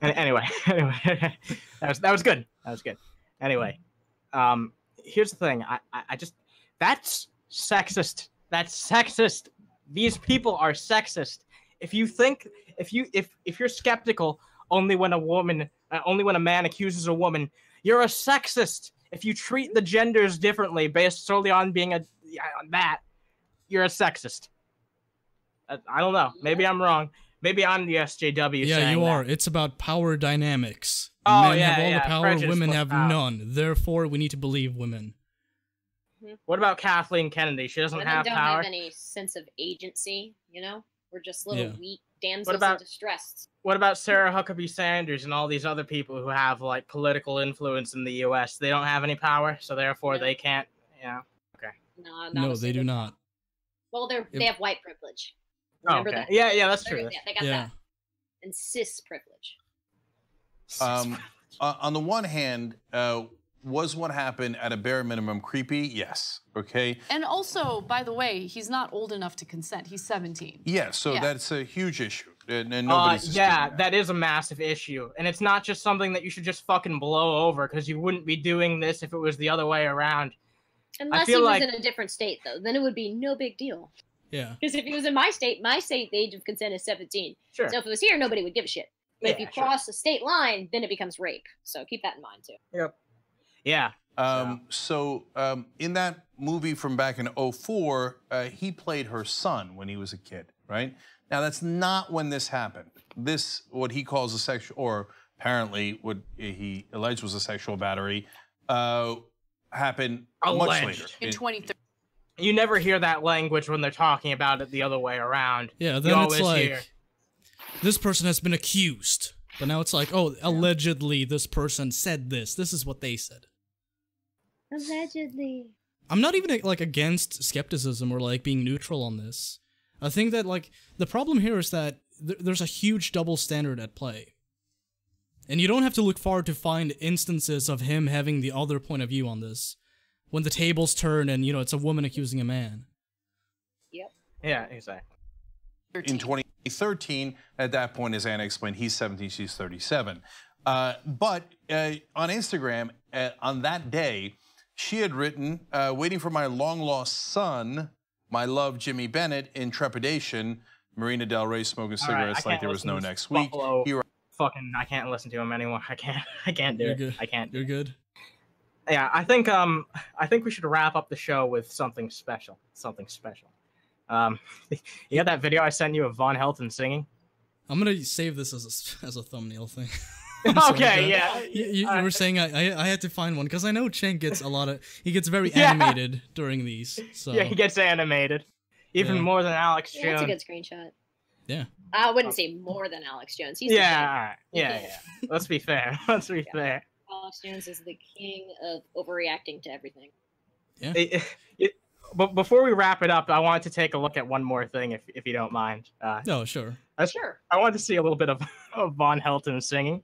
Anyway, that was good. That was good. Anyway, here's the thing. I just that's sexist. That's sexist. These people are sexist. If you're skeptical only when a man accuses a woman, you're a sexist. If you treat the genders differently based solely on being on that, you're a sexist. I don't know. Maybe I'm wrong. Maybe I'm the SJW. Yeah, you are. It's about power dynamics. Men have all the power, women have none. Therefore, we need to believe women. What about Kathleen Kennedy? She doesn't have power. Women don't have any sense of agency, you know? We're just little weak damsels in distress. What about Sarah Huckabee Sanders and all these other people who have like political influence in the U.S.? They don't have any power, so therefore they can't. Yeah. Okay. No, they do not. Well, they have white privilege. Oh, Remember okay. that? Yeah, that's true. Yeah, they got that. And cis privilege. On the one hand, was what happened at a bare minimum creepy? Yes. Okay. And also, by the way, he's not old enough to consent. He's 17. Yeah, so that's a huge issue. And nobody's that is a massive issue. And it's not just something that you should just fucking blow over, because you wouldn't be doing this if it was the other way around. Unless he was in a different state, though. Then it would be no big deal. Yeah. Because if he was in my state, the age of consent is 17. Sure. So if it was here, nobody would give a shit. But if you cross the state line, then it becomes rape. So keep that in mind, too. Yep. Yeah. So in that movie from back in 2004, he played her son when he was a kid, right? Now, that's not when this happened. This, what he calls a sexual, or apparently what he alleged was a sexual battery, happened much later. In 2013. You never hear that language when they're talking about it the other way around. Yeah, then it's like, this person has been accused. But now it's like, oh, allegedly this person said this. This is what they said. Allegedly. I'm not even like against skepticism or like being neutral on this. I think that like the problem here is that there's a huge double standard at play. And you don't have to look far to find instances of him having the other point of view on this. When the tables turn and, you know, it's a woman accusing a man. Yep. Yeah, exactly. In 2013, at that point, as Anna explained, he's 17, she's 37. But on Instagram, on that day, she had written, waiting for my long-lost son, my love, Jimmy Bennett, in trepidation, Marina Del Rey smoking cigarettes like there was no next week. I can't listen to him anymore. I can't do it. I can't. You're good. Yeah, I think we should wrap up the show with something special. Something special. You got that video I sent you of VonHelton singing? I'm gonna save this as a thumbnail thing. Okay, yeah. You were saying I had to find one because I know Cenk gets he gets very animated during these. So yeah, he gets animated, even more than Alex Jones. That's a good screenshot. Yeah. I wouldn't say more than Alex Jones. He's yeah. Let's be fair. Let's be fair. Alex Jones is the king of overreacting to everything. Yeah. But before we wrap it up, I wanted to take a look at one more thing, if you don't mind. No, sure. Sure. I wanted to see a little bit of VonHelton singing.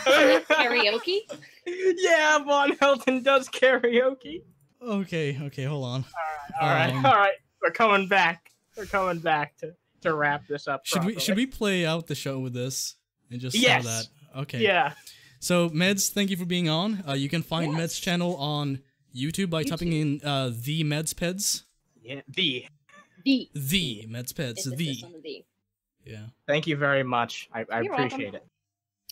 Karaoke? Yeah, VonHelton does karaoke. Okay, hold on. All right. We're coming back to wrap this up. Should we play out the show with this and just yes. that? Okay. Yeah. So Meds, thank you for being on. You can find Meds' channel on YouTube by typing in TheMedsPeds. Yeah, the TheMedsPeds. The. Yeah. Thank you very much. I appreciate it.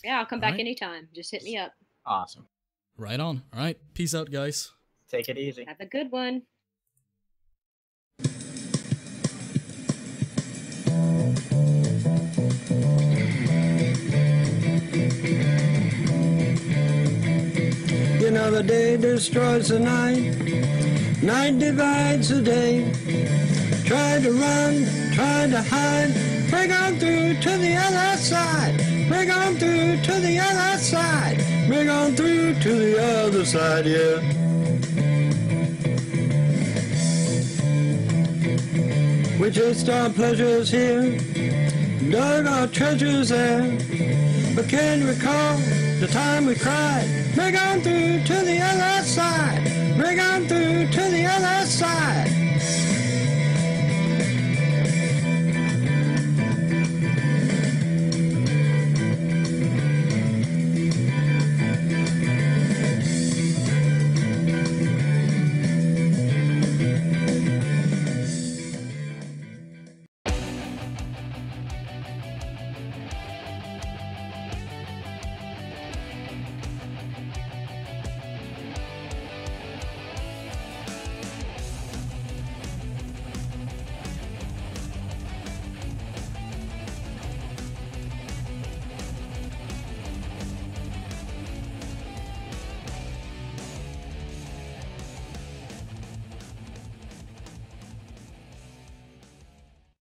Yeah, I'll come back anytime. Just hit me up. Awesome. Right on. All right. Peace out, guys. Take it easy. Have a good one. You know the day destroys the night, night divides the day. Try to run, try to hide, break on through to the other side. Break on through to the other side. Break on through to the other side, yeah. We chased our pleasures here, dug our treasures there. But can you recall the time we cried? Break on through to the other side. Break on through to the other side.